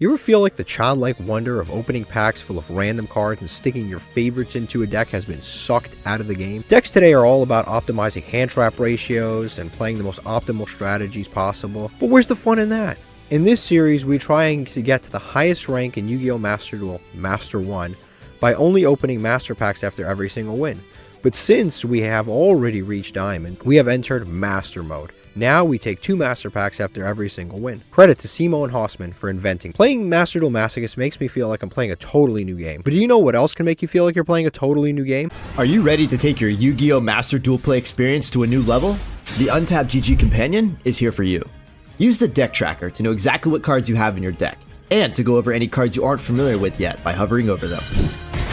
You ever feel like the childlike wonder of opening packs full of random cards and sticking your favorites into a deck has been sucked out of the game? Decks today are all about optimizing hand trap ratios and playing the most optimal strategies possible, but where's the fun in that? In this series, we're trying to get to the highest rank in Yu-Gi-Oh! Master Duel, Master 1, by only opening Master Packs after every single win. But since we have already reached Diamond, we have entered Master Mode. Now we take 2 Master Packs after every single win. Credit to Cimo and Hausman for inventing. Playing Master Duel Masochist makes me feel like I'm playing a totally new game. But do you know what else can make you feel like you're playing a totally new game? Are you ready to take your Yu-Gi-Oh! Master Duel play experience to a new level? The Untapped GG Companion is here for you. Use the deck tracker to know exactly what cards you have in your deck, and to go over any cards you aren't familiar with yet by hovering over them.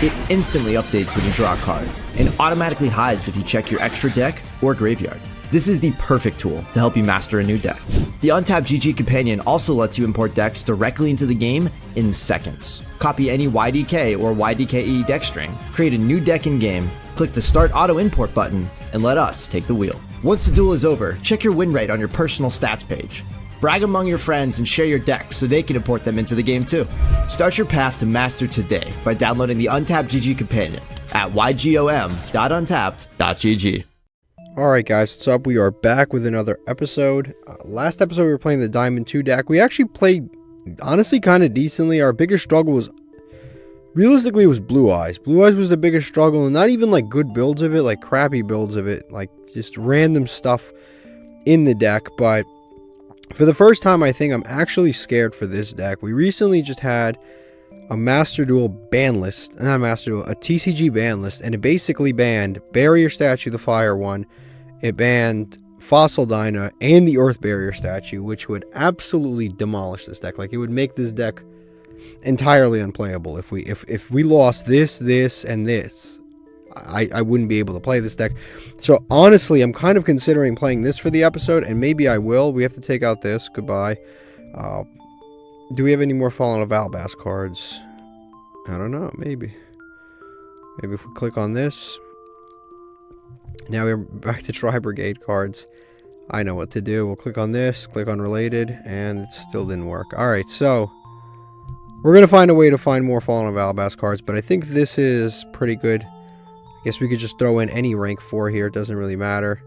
It instantly updates when you draw a card, and automatically hides if you check your extra deck or graveyard. This is the perfect tool to help you master a new deck. The Untapped GG Companion also lets you import decks directly into the game in seconds. Copy any YDK or YDKE deck string, create a new deck in-game, click the Start Auto Import button, and let us take the wheel. Once the duel is over, check your win rate on your personal stats page. Brag among your friends and share your decks so they can import them into the game too. Start your path to master today by downloading the Untapped GG Companion at ygom.untapped.gg. Alright guys, what's up? We are back with another episode. Last episode we were playing the Diamond 2 deck. We actually played, honestly, kind of decently. Our biggest struggle was, realistically, it was Blue Eyes. Blue Eyes was the biggest struggle, and not even like good builds of it, like crappy builds of it, like just random stuff in the deck. But for the first time, I think I'm actually scared for this deck. We recently just had a Master Duel ban list, not a Master Duel, a TCG ban list, and it basically banned Barrier Statue, the Fire one. It banned Fossil Dyna and the Earth Barrier Statue, which would absolutely demolish this deck. Like, it would make this deck entirely unplayable. If we lost this, and this, I wouldn't be able to play this deck. So honestly, I'm kind of considering playing this for the episode, and maybe I will. We have to take out this. Goodbye. Do we have any more Fallen of Albas cards? I don't know. Maybe if we click on this. Now we're back to Tri Brigade cards. I know what to do. We'll click on this, click on Related, and it still didn't work. Alright, so we're going to find a way to find more Fallen of Albas cards, but I think this is pretty good. I guess we could just throw in any rank 4 here. It doesn't really matter.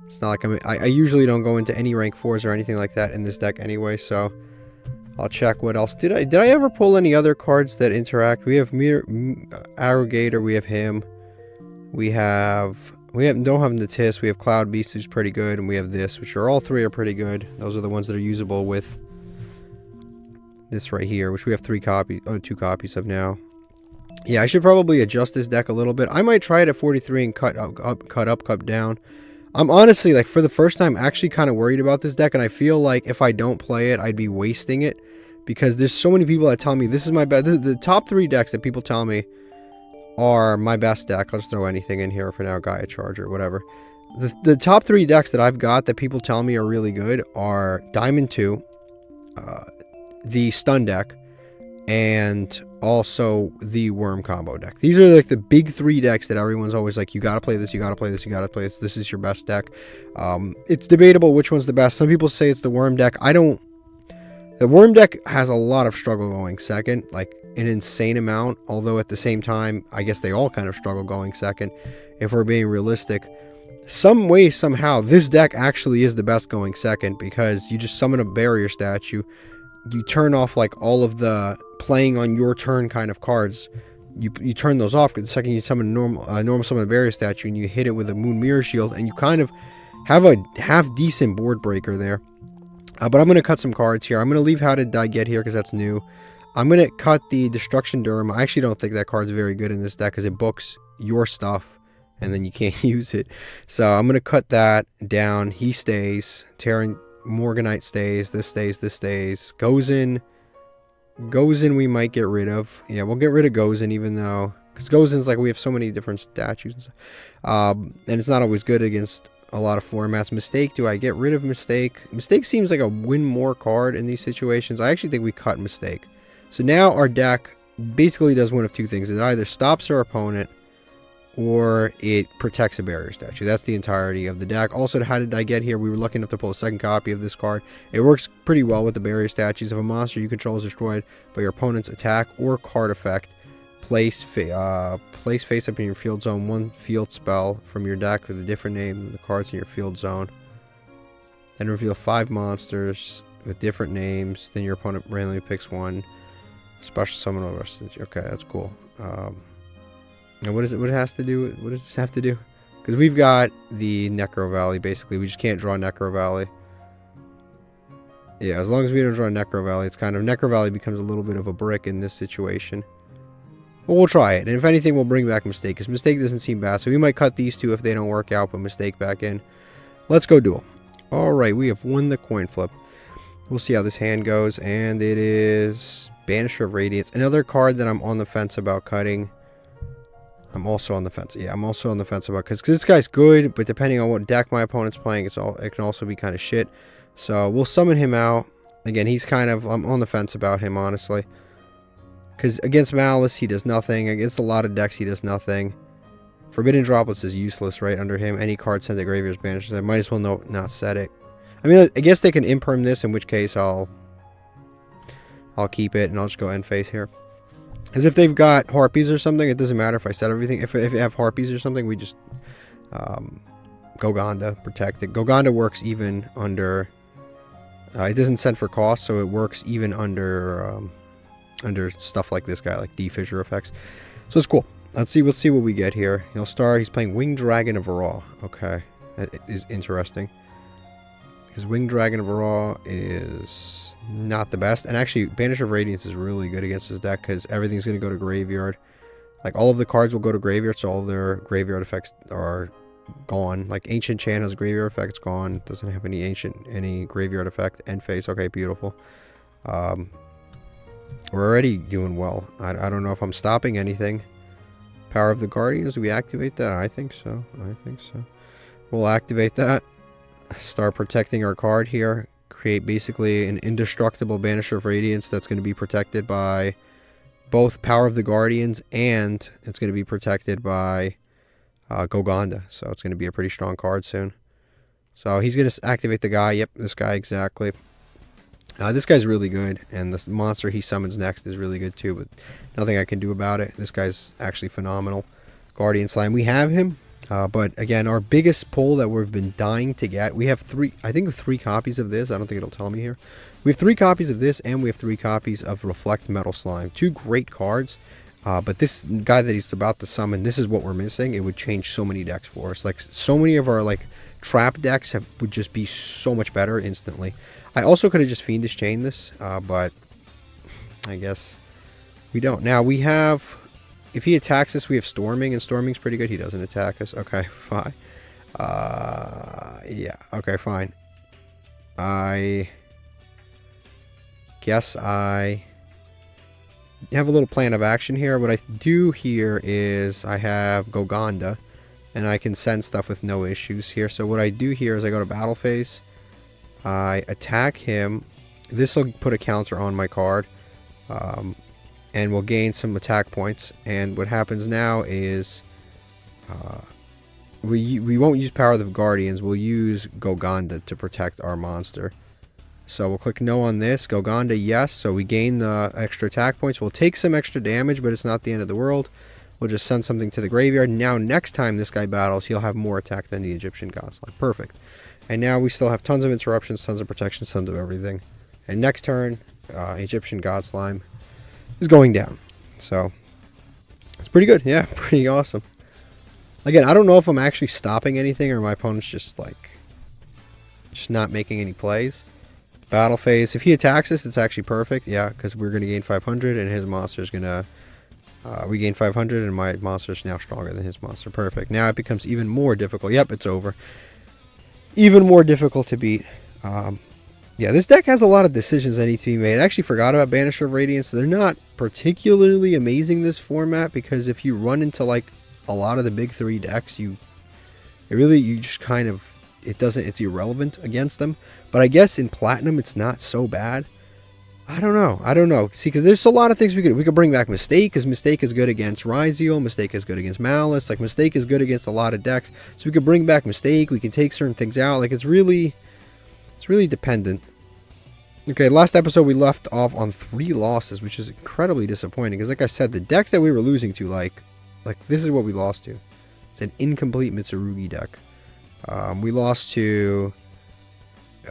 It's not like I usually don't go into any rank 4s or anything like that in this deck anyway, so I'll check what else. Did I ever pull any other cards that interact? We have Arrogator, we have him. We don't have Natis, we have Cloud Beast, who's pretty good, and we have this, which are all 3 are pretty good. Those are the ones that are usable with this right here, which we have 2 copies of now. Yeah, I should probably adjust this deck a little bit. I might try it at 43 and cut up, cut down. I'm honestly, like, for the first time, actually kind of worried about this deck, and I feel like if I don't play it, I'd be wasting it, because there's so many people that tell me this is my best. The top 3 decks that people tell me are my best deck. I'll just throw anything in here for now, Gaia Charger, whatever. The top 3 decks that I've got that people tell me are really good are Diamond 2, the Stun deck, and also the Worm combo deck. These are like the big 3 decks that everyone's always like, you gotta play this, you gotta play this, you gotta play this, this is your best deck. It's debatable which one's the best. Some people say it's the Worm deck. The Worm deck has a lot of struggle going second, like an insane amount, although at the same time, I guess they all kind of struggle going second, if we're being realistic. Some way, somehow, this deck actually is the best going second, because you just summon a Barrier Statue, you turn off like all of the playing on your turn kind of cards. You turn those off, because the second you summon a normal summon a Barrier Statue, and you hit it with a Moon Mirror Shield, and you kind of have a half-decent board breaker there. But I'm going to cut some cards here. I'm going to leave How Did I Get Here, because that's new. I'm going to cut the Destruction Durham. I actually don't think that card's very good in this deck, because it books your stuff, and then you can't use it. So I'm going to cut that down. He stays. Terran Morganite stays. This stays. This stays. Gozen we might get rid of. Yeah, we'll get rid of Gozen, even though, because Gozen's like, we have so many different statues and stuff. And it's not always good against a lot of formats. Mistake, do I get rid of Mistake? Mistake seems like a win more card in these situations. I actually think we cut Mistake. So now our deck basically does one of 2 things. It either stops our opponent or it protects a barrier statue. That's the entirety of the deck. Also, how did I get here? We were lucky enough to pull a second copy of this card. It works pretty well with the barrier statues. If a monster you control is destroyed by your opponent's attack or card effect, place face up in your field zone one field spell from your deck with a different name than the cards in your field zone. Then reveal 5 monsters with different names. Then your opponent randomly picks one. Special summon all the rest of the... Okay, that's cool. And what is it? What it has to do? What does this have to do? Because we've got the Necro Valley, basically. We just can't draw Necro Valley. Yeah, as long as we don't draw Necro Valley, it's kind of... Necro Valley becomes a little bit of a brick in this situation. Well, we'll try it. And if anything, we'll bring back Mistake. Because Mistake doesn't seem bad. So we might cut these two if they don't work out. Put Mistake back in. Let's go Duel. Alright, we have won the coin flip. We'll see how this hand goes. And it is... Banisher of Radiance. Another card that I'm on the fence about cutting. I'm also on the fence. Yeah, I'm also on the fence about because this guy's good, but depending on what deck my opponent's playing, it can also be kind of shit. So we'll summon him out. Again, he's kind of... I'm on the fence about him, honestly. Because against Malice, he does nothing. Against a lot of decks, he does nothing. Forbidden Droplets is useless right under him. Any card sent to graveyard is banished. I might as well not set it. I mean, I guess they can imperm this, in which case I'll keep it, and I'll just go end phase here. Because if they've got Harpies or something, it doesn't matter if I set everything. If they have Harpies or something, we just Goganda, protect it. Goganda works even under... it doesn't send for cost, so it works even under stuff like this guy, like D-Fissure effects. So it's cool. We'll see what we get here. He'll start, he's playing Winged Dragon of Ra. Okay, that is interesting. Because Winged Dragon of Ra is... not the best, and actually Banisher of Radiance is really good against this deck because everything's going to go to graveyard. Like all of the cards will go to graveyard, so all their graveyard effects are gone. Like Ancient Chan has a graveyard effect, it's gone. Doesn't have any graveyard effect. End phase, okay, beautiful. We're already doing well. I don't know if I'm stopping anything. Power of the Guardians, do we activate that? I think so. We'll activate that. Start protecting our card here. Create basically an indestructible Banisher of Radiance that's going to be protected by both Power of the Guardians, and it's going to be protected by Goganda. So it's going to be a pretty strong card soon. So he's going to activate the guy. Yep, this guy exactly. This guy's really good, and the monster he summons next is really good too, but nothing I can do about it. This guy's actually phenomenal. Guardian Slime, we have him. But again, our biggest pull that we've been dying to get, we have three copies of this. I don't think it'll tell me here. We have 3 copies of this, and we have 3 copies of Reflect Metal Slime. 2 great cards. But this guy that he's about to summon, this is what we're missing. It would change so many decks for us. Like, so many of our, like, trap decks would just be so much better instantly. I also could have just Fiendish Chained this, but I guess we don't. Now, we have... If he attacks us, we have Storming, and Storming's pretty good. He doesn't attack us. Okay, fine. Yeah, okay, fine. I guess I have a little plan of action here. What I do here is I have Goganda, and I can send stuff with no issues here. So what I do here is I go to battle phase. I attack him. This will put a counter on my card. And we'll gain some attack points. And what happens now is we won't use Power of the Guardians. We'll use Goganda to protect our monster. So we'll click no on this. Goganda, yes. So we gain the extra attack points. We'll take some extra damage, but it's not the end of the world. We'll just send something to the graveyard. Now, next time this guy battles, he'll have more attack than the Egyptian God's Line. Perfect. And now we still have tons of interruptions, tons of protections, tons of everything. And next turn, Egyptian God Slime is going down. So it's pretty good. Yeah, pretty awesome. Again, I don't know if I'm actually stopping anything or my opponent's just not making any plays. Battle phase. If he attacks us, it's actually perfect. Yeah, because we're going to gain 500 and his monster's going to... we gain 500 and my monster's now stronger than his monster. Perfect. Now it becomes even more difficult. Yep, it's over. Even more difficult to beat. Yeah, this deck has a lot of decisions that need to be made. I actually forgot about Banisher of Radiance. They're not particularly amazing this format because if you run into like a lot of the big 3 decks, you just kind of, it's irrelevant against them. But I guess in Platinum it's not so bad. I don't know. I don't know. See, because there's a lot of things we could bring back Mistake, because Mistake is good against Ryziel. Mistake is good against Malice. Like, Mistake is good against a lot of decks. So we could bring back Mistake. We can take certain things out. Like, it's really dependent. Okay, last episode we left off on 3 losses, which is incredibly disappointing. Because, like I said, the decks that we were losing to, like this is what we lost to. It's an incomplete Mitsurugi deck. We lost to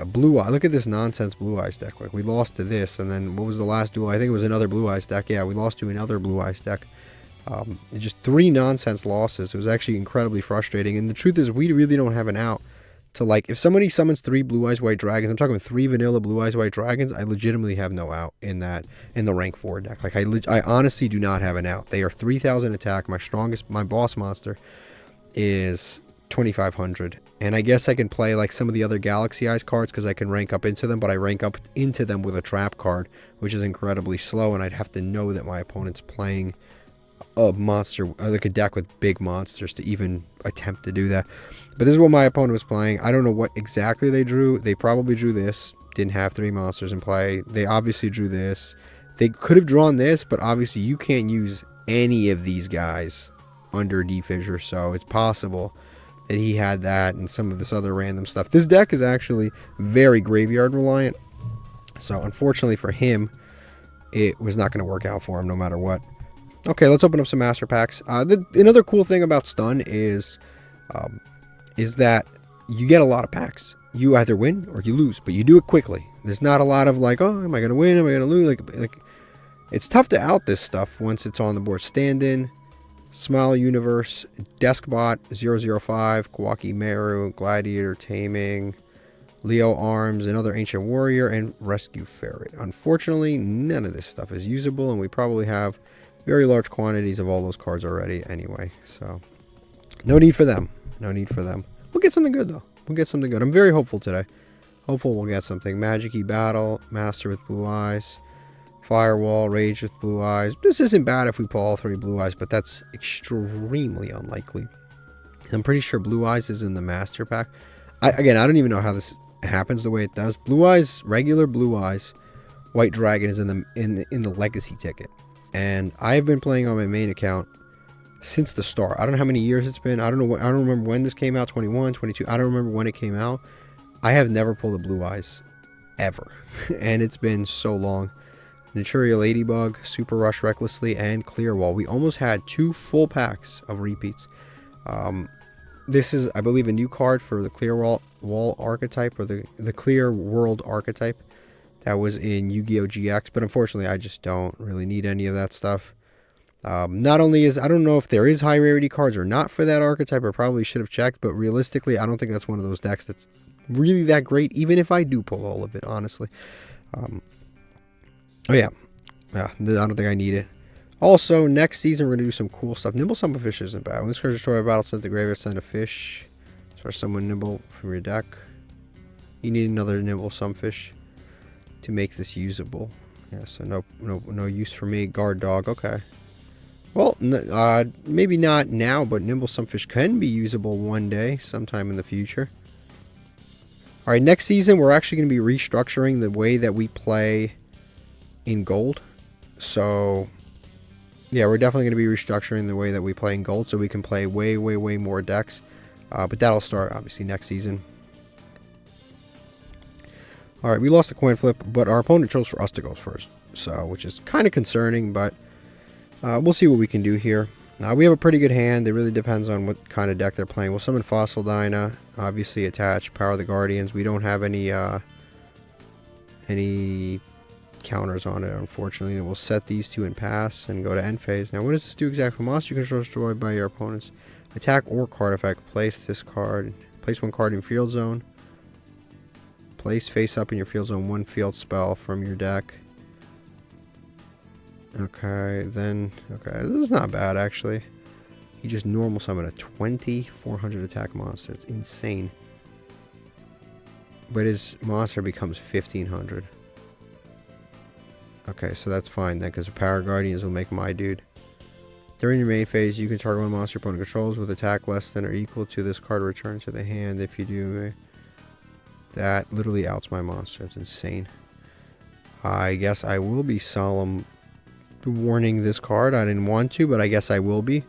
a Blue Eye. Look at this nonsense Blue Eyes deck. Like, we lost to this, and then what was the last duel? I think it was another Blue Eyes deck. Yeah, we lost to another Blue Eyes deck. Just 3 nonsense losses. It was actually incredibly frustrating. And the truth is, we really don't have an out to, like, if somebody summons 3 Blue Eyes White Dragons, I'm talking 3 vanilla Blue Eyes White Dragons, I legitimately have no out in the rank 4 deck. Like, I honestly do not have an out. They are 3,000 attack. My boss monster is 2,500, and I guess I can play like some of the other Galaxy Eyes cards because I can rank up into them, but I rank up into them with a trap card, which is incredibly slow, and I'd have to know that my opponent's playing a monster, like a deck with big monsters, to even attempt to do that. But this is what my opponent was playing. I don't know what exactly they drew. They probably drew this. Didn't have 3 monsters in play. They obviously drew this. They could have drawn this, but obviously you can't use any of these guys under D-Fissure, so it's possible that he had that and some of this other random stuff. This deck is actually very graveyard reliant, so unfortunately for him, it was not going to work out for him no matter what. Okay, let's open up some master packs. Another cool thing about Stun is that you get a lot of packs. You either win or you lose, but you do it quickly. There's not a lot of like, oh, am I going to win? Am I going to lose? Like, it's tough to out this stuff once it's on the board. Stand-in, Smile Universe, Deskbot, 005, Kawaki Meru, Gladiator Taming, Leo Arms, another Ancient Warrior, and Rescue Ferret. Unfortunately, none of this stuff is usable, and we probably have very large quantities of all those cards already anyway. So, no need for them. No need for them. We'll get something good, though. We'll get something good. I'm very hopeful today. Hopeful we'll get something. Magic-y Battle, Master with Blue Eyes, Firewall, Rage with Blue Eyes. This isn't bad if we pull all 3 Blue Eyes, but that's extremely unlikely. I'm pretty sure Blue Eyes is in the Master Pack. Again, I don't even know how this happens the way it does. Blue Eyes, regular Blue Eyes, White Dragon is in the Legacy ticket. And I've been playing on my main account since the start. I don't know how many years it's been. I don't remember when this came out. 21, 22. I don't remember when it came out. I have never pulled a Blue Eyes ever, and it's been so long. Naturia Ladybug, Super Rush Recklessly, and Clear Wall. We almost had 2 full packs of repeats. This is, I believe, a new card for the Clear Wall archetype, or the Clear World archetype that was in Yu-Gi-Oh! GX, but unfortunately I just don't really need any of that stuff. Not only is, I don't know if there is high rarity cards or not for that archetype. I probably should have checked, but realistically, I don't think that's one of those decks that's really that great, even if I do pull all of it, honestly. Oh yeah, I don't think I need it. Also, next season we're going to do some cool stuff. Nimble Sunfish isn't bad. When this card destroys a battle, send the graveyard, send a fish. Start someone Nimble from your deck. You need another Nimble Sunfish to make this usable. Yeah, so no use for me. Guard Dog, okay. Well, maybe not now, but Nimble Sunfish can be usable one day, sometime in the future. Alright, next season we're actually going to be restructuring the way that we play in Gold. So, yeah, we're definitely going to be restructuring the way that we play in Gold, so we can play way more decks. But that'll start, obviously, next season. Alright, we lost a coin flip, but our opponent chose for us to go first, so, which is kind of concerning, but we'll see what we can do here. We have a pretty good hand. It really depends on what kind of deck they're playing. We'll summon Fossil Dyna, obviously attach Power of the Guardians. We don't have any counters on it, unfortunately. We'll set these 2 and pass and go to end phase. Now, what does this do exactly? Monster you control destroyed by your opponent's attack or card effect. Place this card. Place 1 card in field zone. Place face up in your field zone 1 field spell from your deck. Okay, then, okay, this is not bad, actually. You just normal summon a 2,400 attack monster. It's insane. But his monster becomes 1,500. Okay, so that's fine then, because the Power Guardians will make my dude. During your main phase, you can target 1 monster opponent controls with attack less than or equal to this card returned to the hand. If you do, that literally outs my monster. It's insane. I guess I will be solemn warning this card. I didn't want to, but I guess I will be.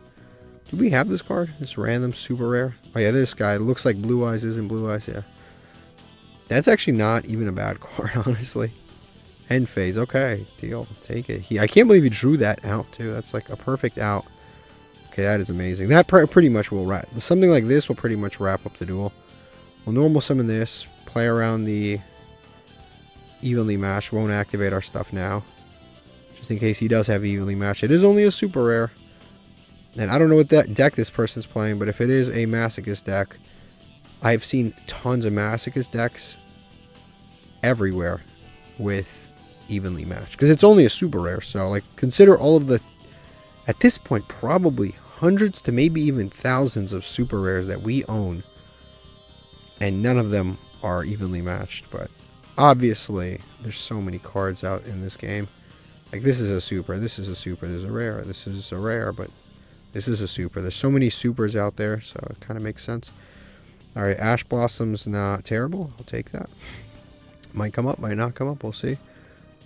Do we have this card? This random super rare? Oh yeah, this guy. It looks like Blue Eyes isn't Blue Eyes, yeah. That's actually not even a bad card, honestly. End phase, okay. Deal, take it. I can't believe he drew that out, too. That's like a perfect out. Okay, that is amazing. That pretty much will wrap. Something like this will pretty much wrap up the duel. We'll normal summon this. Play around the evenly matched. Won't activate our stuff now. Just in case he does have evenly matched. It is only a super rare. And I don't know what that deck this person's playing, but if it is a Masochist deck, I've seen tons of Masochist decks everywhere with evenly matched. Because it's only a super rare, so like consider all of the, at this point, probably hundreds to maybe even thousands of super rares that we own. And none of them are evenly matched, but obviously there's so many cards out in this game. Like this is a super, this is a super, there's a rare, this is a rare, but this is a super. There's so many supers out there, so it kind of makes sense. Alright, Ash Blossom's not terrible. I'll take that. Might come up, might not come up, we'll see.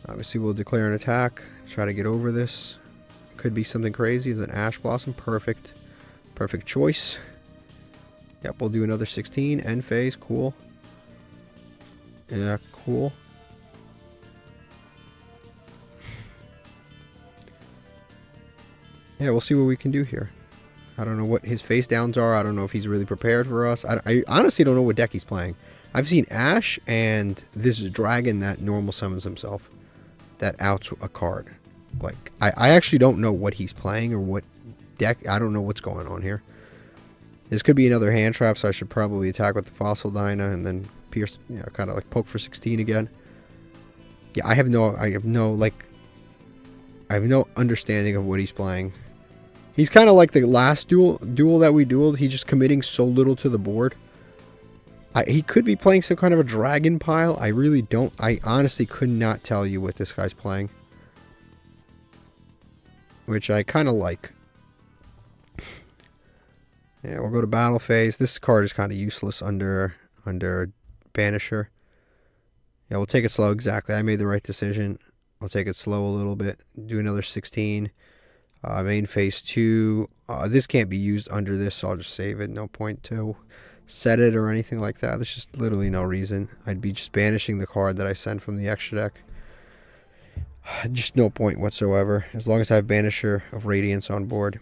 Obviously we'll declare an attack, try to get over this. Could be something crazy. It's an Ash Blossom, perfect. Perfect choice. Yep, we'll do another 16, end phase, cool. Yeah, cool. Yeah, we'll see what we can do here. I don't know what his face downs are. I don't know if he's really prepared for us. I honestly don't know what deck he's playing. I've seen Ash and this dragon that normal summons himself. That outs a card. Like, I actually don't know what he's playing or what deck. I don't know what's going on here. This could be another hand trap, so I should probably attack with the Fossil Dyna and then pierce, you know, kind of like poke for 16 again. Yeah, I have no understanding of what he's playing. He's kind of like the last duel that we dueled. He's just committing so little to the board. He could be playing some kind of a dragon pile. I really don't. I honestly could not tell you what this guy's playing. Which I kind of like. Yeah, we'll go to battle phase. This card is kind of useless under Banisher. Yeah, we'll take it slow. Exactly. I made the right decision. I'll take it slow a little bit. Do another 16. Main phase 2. This can't be used under this, so I'll just save it. No point to set it or anything like that. There's just literally no reason. I'd be just banishing the card that I sent from the extra deck. Just no point whatsoever. As long as I have Banisher of Radiance on board,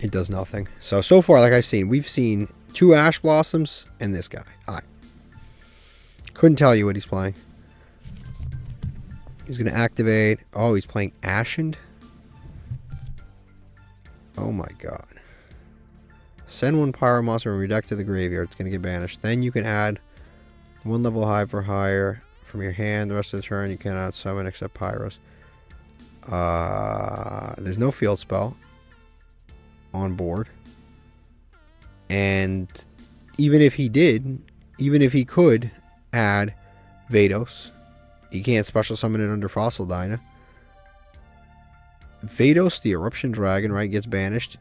it does nothing. So far, like we've seen 2 Ash Blossoms and this guy. I couldn't tell you what he's playing. He's going to activate. Oh, he's playing Ashen. Oh my god. Send 1 Pyro Monster from your deck to the graveyard. It's going to get banished. Then you can add 1 level high for higher from your hand. The rest of the turn you cannot summon except Pyros. There's no field spell on board. And even if he could add Vados, you can't special summon it under Fossil Dyna. Vados, the Eruption Dragon, right, gets banished.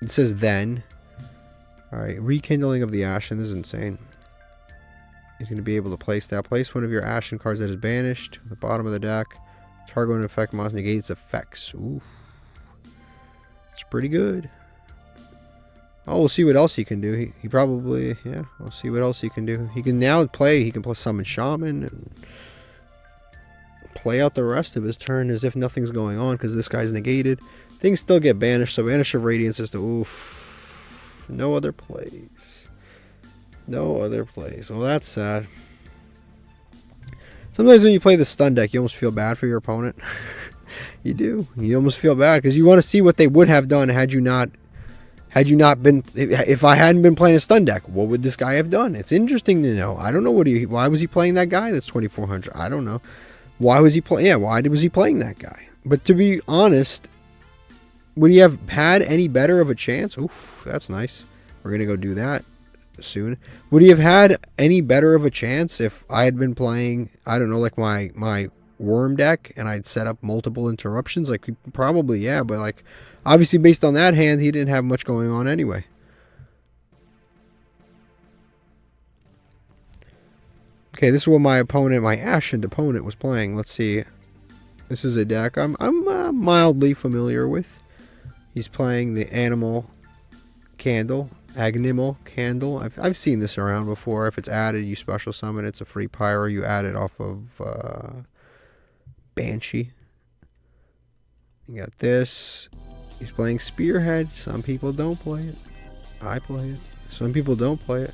It says then. Alright, Rekindling of the Ashen. This is insane. He's going to be able to place that. Place one of your Ashen cards that is banished at the bottom of the deck. Target an effect monster negates effects. Ooh. It's pretty good. Oh, we'll see what else he can do. He probably, yeah, we'll see what else he can do. He can now play, he can play Summon Shaman and play out the rest of his turn as if nothing's going on because this guy's negated. Things still get banished, so Banish of Radiance is the oof. No other plays. No other plays. Well, that's sad. Sometimes when you play the stun deck, you almost feel bad for your opponent. You do. You almost feel bad because you want to see what they would have done had you not been, if I hadn't been playing a stun deck, what would this guy have done? It's interesting to know. I don't know why was he playing that guy that's 2400? I don't know. Why was he playing? Yeah, why was he playing that guy? But to be honest, would he have had any better of a chance? Oof, that's nice. We're gonna go do that soon. Would he have had any better of a chance if I had been playing, I don't know, like my worm deck and I'd set up multiple interruptions? Like, probably, yeah, but like, obviously based on that hand, he didn't have much going on anyway. Okay, this is what my opponent, my Ashen opponent, was playing. Let's see. This is a deck I'm mildly familiar with. He's playing the Animal Candle, Agnimal Candle. I've seen this around before. If it's added, you special summon. It's a free pyro. You add it off of Banshee. You got this. He's playing Spearhead. Some people don't play it. I play it. Some people don't play it.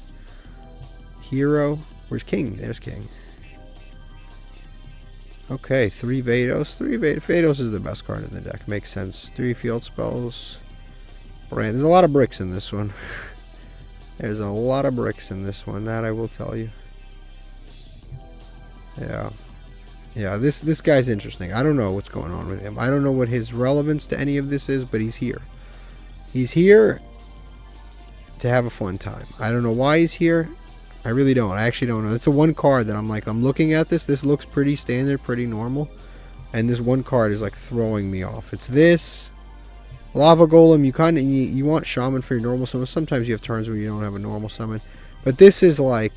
Hero. Where's King? There's King. Okay, 3 Vados. 3 Vados is the best card in the deck. Makes sense. 3 field spells. Brand. There's a lot of bricks in this one. There's a lot of bricks in this one. That I will tell you. Yeah. Yeah, this guy's interesting. I don't know what's going on with him. I don't know what his relevance to any of this is, but he's here. He's here to have a fun time. I don't know why he's here. I really don't. I actually don't know. It's the one card that I'm like, I'm looking at this. This looks pretty standard, pretty normal. And this one card is like throwing me off. It's this. Lava Golem, you want Shaman for your normal summon. Sometimes you have turns where you don't have a normal summon. But this is like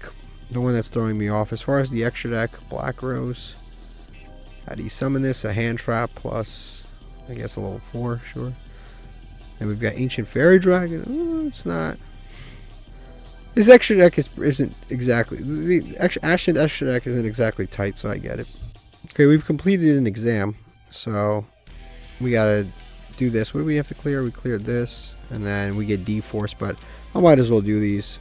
the one that's throwing me off. As far as the extra deck, Black Rose. How do you summon this? A hand trap plus, I guess, a level 4, sure. And we've got Ancient Fairy Dragon. Oh, it's not. This extra deck isn't exactly. The Ashen extra deck isn't exactly tight, so I get it. Okay, we've completed an exam, so we gotta do this. What do we have to clear? We cleared this, and then we get D-Force, but I might as well do these.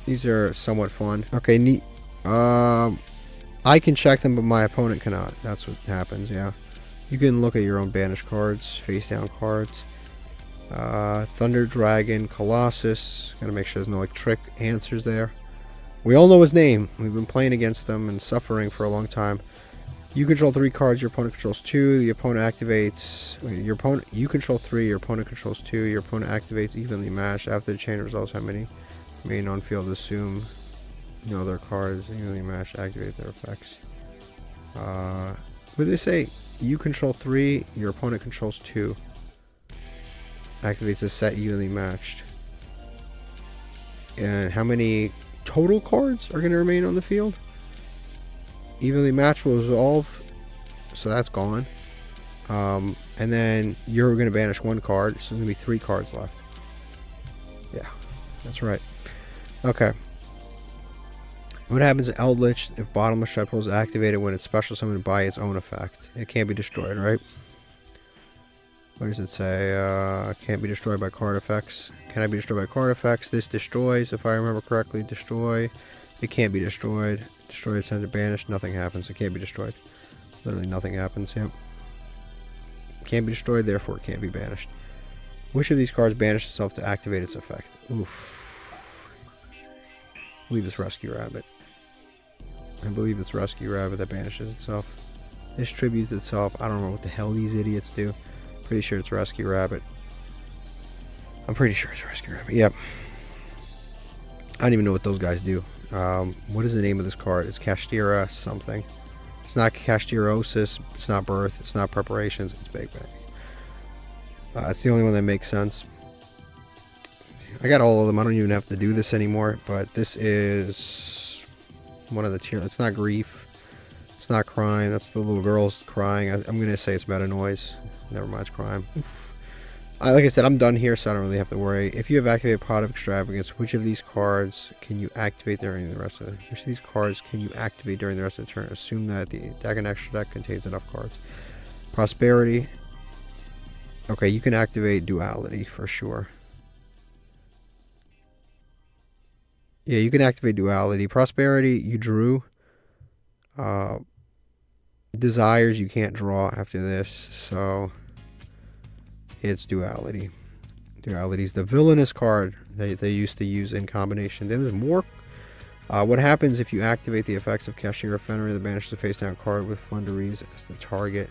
These are somewhat fun. Okay, neat. I can check them, but my opponent cannot. That's what happens, yeah. You can look at your own banished cards, face down cards. Thunder Dragon, Colossus. Gotta make sure there's no like trick answers there. We all know his name. We've been playing against them and suffering for a long time. You control 3 cards, your opponent controls 2. The opponent activates. Your opponent. You control 3, your opponent controls 2. Your opponent activates evenly matched. After the chain results, how many main on field assume no other cards evenly matched activate their effects. What did they say? You control 3, your opponent controls 2. Activates a set evenly matched. And how many total cards are going to remain on the field? Evenly matched will resolve, so that's gone. And then you're going to banish 1 card, so there's going to be 3 cards left. Yeah, that's right. Okay. What happens to Eldritch if Bottomless Shredpool is activated when it's special summoned by its own effect? It can't be destroyed, right? What does it say? Can't be destroyed by card effects. Can I be destroyed by card effects? This destroys, if I remember correctly. Destroy. It can't be destroyed. Destroy is sent to banish. Nothing happens. It can't be destroyed. Literally nothing happens. Yep. Can't be destroyed, therefore it can't be banished. Which of these cards banishes itself to activate its effect? Oof. I believe it's Rescue Rabbit. I believe it's Rescue Rabbit that banishes itself. Distributes itself. I don't know what the hell these idiots do. Pretty sure it's Rescue Rabbit. I'm pretty sure it's Rescue Rabbit. Yep. I don't even know what those guys do. What is the name of this card? It's Kashtira something. It's not Kashtirosis. It's not Birth. It's not Preparations. It's Big Bang. It's the only one that makes sense. I got all of them. I don't even have to do this anymore. But this is one of the tier. It's not Grief. It's not Crime. That's the little girl's crying. I'm going to say it's Meta Noise. Never mind, it's Crime. Like I said, I'm done here, so I don't really have to worry. If you have activated Pot of Extravagance, which of these cards can you activate during the rest of the... Which of these cards can you activate during the rest of the turn? Assume that the deck and extra deck contains enough cards. Prosperity. Okay, you can activate Duality for sure. Yeah, you can activate Duality. Prosperity, you drew. Desires, you can't draw after this, so... It's Duality. Duality is the villainous card they used to use in combination. Then there's more. What happens if you activate the effects of Kashira Fenrir that banishes a face down card with Flunderies as the target?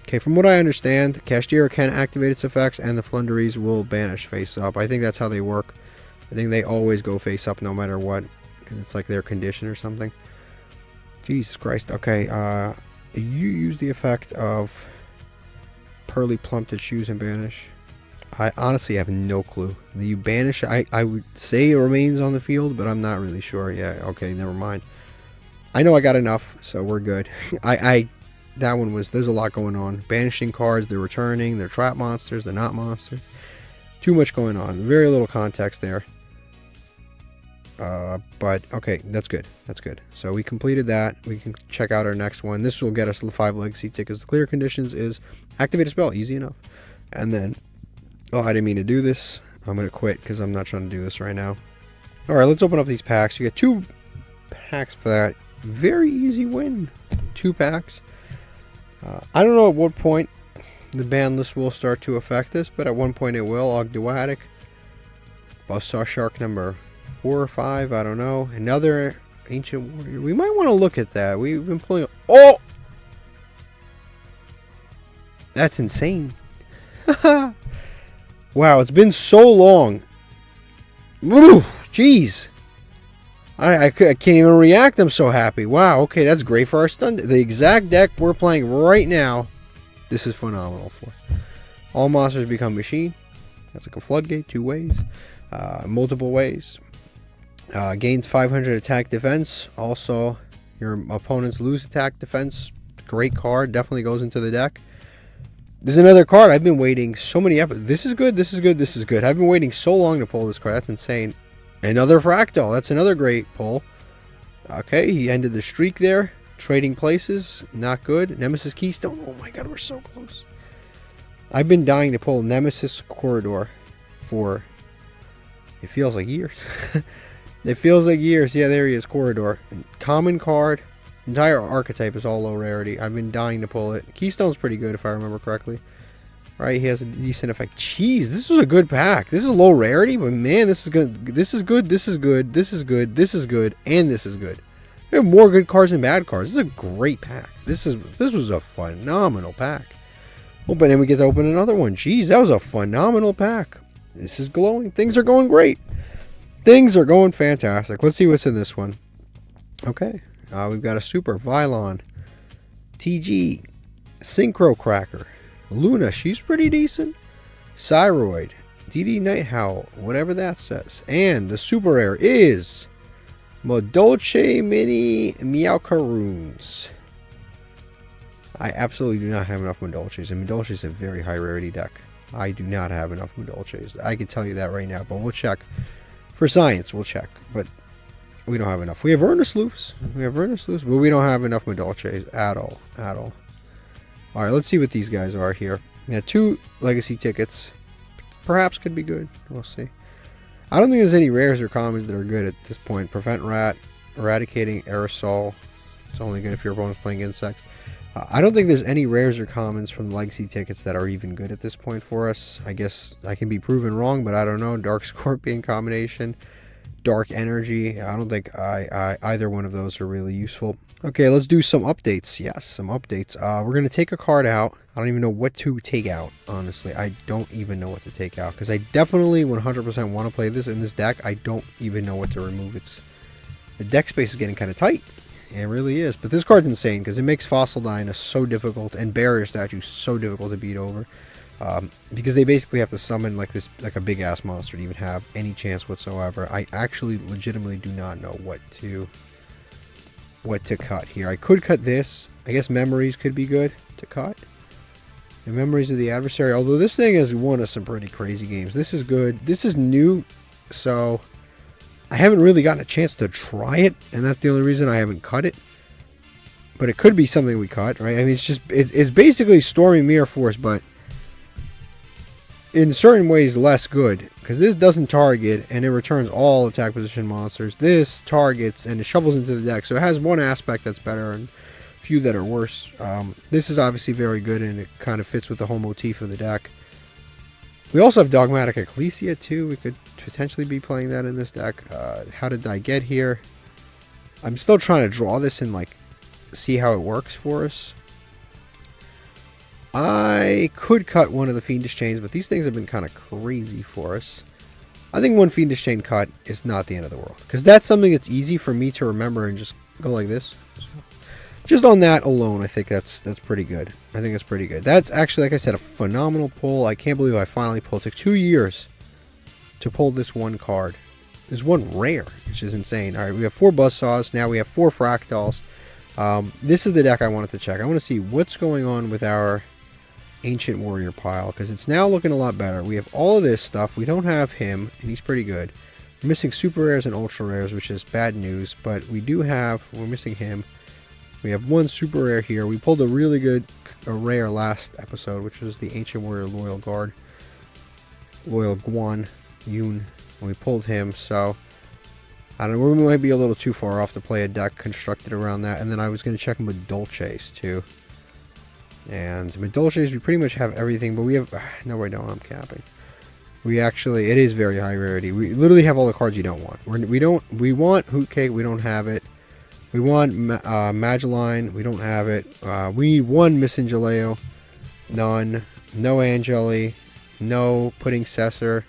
Okay, from what I understand, Kashira can activate its effects and the Flunderies will banish face up. I think that's how they work. I think they always go face up no matter what, because it's like their condition or something. Jesus Christ. Okay, you use the effect of Pearly Plump to choose and banish. I honestly have no clue. You banish, I would say it remains on the field, but I'm not really sure. Yeah, okay, never mind. I know I got enough, so we're good. That one was, there's a lot going on. Banishing cards, they're returning, they're trap monsters, they're not monsters. Too much going on. Very little context there. But okay, that's good. That's good. So we completed that. We can check out our next one. This will get us the 5 legacy tickets. The clear conditions is activate a spell, easy enough. And then, oh, I didn't mean to do this. I'm gonna quit because I'm not trying to do this right now. All right, let's open up these packs. You get 2 packs for that. Very easy win. 2 packs. I don't know at what point the ban list will start to affect this, but at one point it will. Ogdoatic, Buzzsaw Shark number 4 or 5, I don't know. Another Ancient Warrior. We might want to look at that. We've been pulling. Oh! That's insane. Wow, it's been so long. Ooh, jeez. I can't even react. I'm so happy. Wow, okay, that's great for our stun. The exact deck we're playing right now. This is phenomenal for. All monsters become machine. That's like a floodgate, 2 ways. Multiple ways. Gains 500 attack defense. Also, your opponents lose attack defense. Great card. Definitely goes into the deck. There's another card. I've been waiting so many episodes. This is good. This is good. This is good. I've been waiting so long to pull this card. That's insane. Another Fractal. That's another great pull. Okay, he ended the streak there. Trading places. Not good. Nemesis Keystone. Oh my god, we're so close. I've been dying to pull Nemesis Corridor for... It feels like years. It feels like years. Yeah, there he is. Corridor. Common card. Entire archetype is all low rarity. I've been dying to pull it. Keystone's pretty good if I remember correctly. Right, he has a decent effect. Jeez, this was a good pack. This is low rarity, but man, this is good. This is good. This is good. This is good. This is good. And this is good. There are more good cards than bad cards. This is a great pack. This was a phenomenal pack. Oh, but then we get to open another one. Jeez, that was a phenomenal pack. This is glowing. Things are going great. Things are going fantastic. Let's see what's in this one. Okay. We've got a Super Vylon, TG, Synchro Cracker, Luna, she's pretty decent, Cyroid, DD Night Howl, whatever that says, and the super rare is Modolce Mini Meowcaroons. I absolutely do not have enough Modolces, and Modolce is a very high rarity deck. I do not have enough Modolces. I can tell you that right now, but we'll check. For science, we'll check, but we don't have enough. We have Earnestloofs. But we don't have enough Modolces at all. All right, let's see what these guys are here. We got 2 legacy tickets. Perhaps could be good. We'll see. I don't think there's any rares or commons that are good at this point. Prevent Rat, Eradicating Aerosol. It's only good if your opponent's playing insects. I don't think there's any rares or commons from the legacy tickets that are even good at this point for us. I guess I can be proven wrong, but I don't know. Dark Scorpion combination. Dark Energy. I don't think either one of those are really useful. Okay, let's do some updates. Yes, some updates. We're going to take a card out. I don't even know what to take out, honestly. I don't even know what to take out, because I definitely 100% want to play this in this deck. I don't even know what to remove. The deck space is getting kind of tight. It really is. But this card's insane, because it makes Fossil Dyna so difficult, and Barrier Statue so difficult to beat over. Because they basically have to summon like a big ass monster to even have any chance whatsoever. I actually legitimately do not know what to cut here. I could cut this. I guess Memories could be good to cut. The Memories of the Adversary. Although this thing has won us some pretty crazy games. This is good. This is new, so I haven't really gotten a chance to try it, and that's the only reason I haven't cut it. But it could be something we cut, right? I mean, it's basically Stormy Mirror Force, but in certain ways less good, because this doesn't target and it returns all attack position monsters. This targets and it shovels into the deck, so it has one aspect that's better and a few that are worse. This is obviously very good, and it kind of fits with the whole motif of the deck. We also have Dogmatic Ecclesia too. We could potentially be playing that in this deck. How did I get here? I'm still trying to draw this and like see how it works for us. I could cut one of the Fiendish Chains, but these things have been kind of crazy for us. I think one Fiendish Chain cut is not the end of the world, because that's something that's easy for me to remember and just go like this. So just on that alone, I think that's pretty good. I think it's pretty good. That's actually, like I said, a phenomenal pull. I can't believe I finally pulled. It took 2 years to pull this one card. There's one rare, which is insane. All right, we have 4 buzzsaws. Now we have 4 fractals. This is the deck I wanted to check. I want to see what's going on with our Ancient Warrior pile, because it's now looking a lot better. We have all of this stuff. We don't have him, and he's pretty good. We're missing super rares and ultra rares, which is bad news, but we do have, we're missing him. We have 1 super rare here. We pulled a really good rare last episode, which was the Ancient Warrior Loyal Guard. Loyal Guan Yun. And we pulled him, so I don't know, we might be a little too far off to play a deck constructed around that. And then I was going to check Medolches too. And Medolches, we pretty much have everything, but we have, no we don't, I'm capping. We actually, it is very high rarity. We literally have all the cards you don't want. We want Hootcake, we don't have it. We want Magellan, we don't have it. We need 1 Missinjaleo, none. No Angeli, no Pudding Cessor,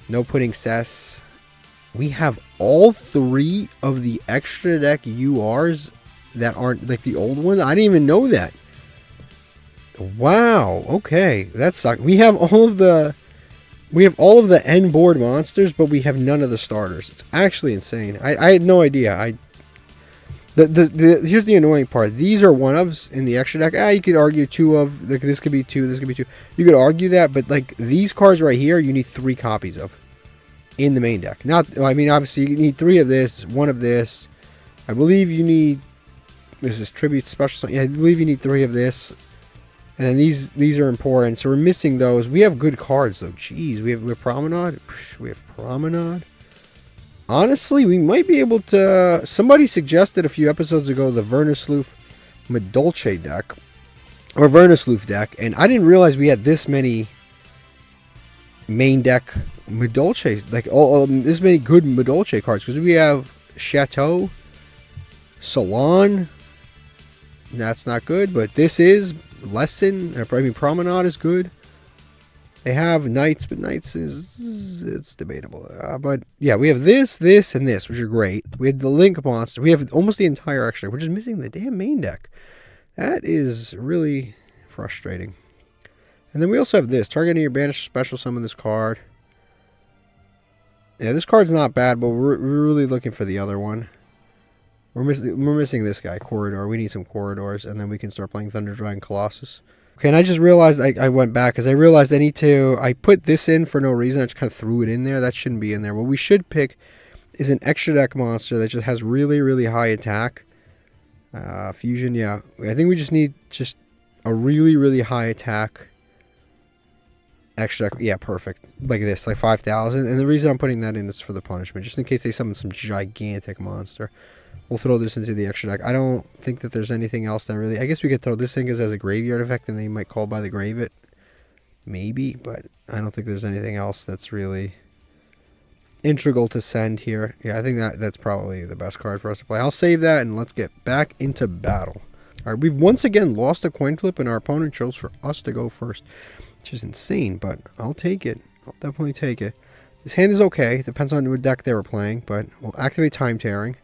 no Pudding Cess. We have all 3 of the extra deck URs that aren't like the old ones. I didn't even know that. Wow, okay, that sucks. We have all of the end board monsters, but we have none of the starters. It's actually insane. I had no idea. Here's the annoying part. These are one-ofs in the extra deck. You could argue 2 of, like, this could be 2, this could be 2. You could argue that, but like these cards right here, you need 3 copies of in the main deck. Not, I mean, obviously you need 3 of this, 1 of this. I believe you need, this is tribute special. Yeah, I believe you need 3 of this. And then these are important, so we're missing those. We have good cards though. Jeez, we have Promenade. We have Promenade. Honestly, we might be able to. Somebody suggested a few episodes ago the Vernisloof Medolce deck, or Vernisloof deck, and I didn't realize we had this many main deck Medolce, like this many good Medolce cards, because we have Chateau, Salon. That's not good, but this is Lesson. I mean, Promenade is good. They have Knights, but Knights it's debatable. But yeah, we have this, and this, which are great. We have the Link Monster. We have almost the entire extra. We're just missing the damn main deck. That is really frustrating. And then we also have this. Targeting your banished special summon this card. Yeah, this card's not bad, but we're really looking for the other one. We're missing this guy, Corridor. We need some Corridors, and then we can start playing Thunder Dragon Colossus. Okay, and I just realized I went back because I realized I put this in for no reason. I just kind of threw it in there. That shouldn't be in there. What we should pick is an extra deck monster that just has really, really high attack. Fusion, yeah. I think we just need just a really, really high attack extra deck. Yeah, perfect. Like this, like 5,000. And the reason I'm putting that in is for the punishment, just in case they summon some gigantic monster. We'll throw this into the extra deck. I don't think that there's anything else that really... I guess we could throw this in as a graveyard effect, and they might call by the grave it. Maybe, but I don't think there's anything else that's really integral to send here. Yeah, I think that's probably the best card for us to play. I'll save that, and let's get back into battle. All right, we've once again lost a coin flip, and our opponent chose for us to go first, which is insane, but I'll take it. I'll definitely take it. This hand is okay. Depends on what deck they were playing, but we'll activate Time Tearing.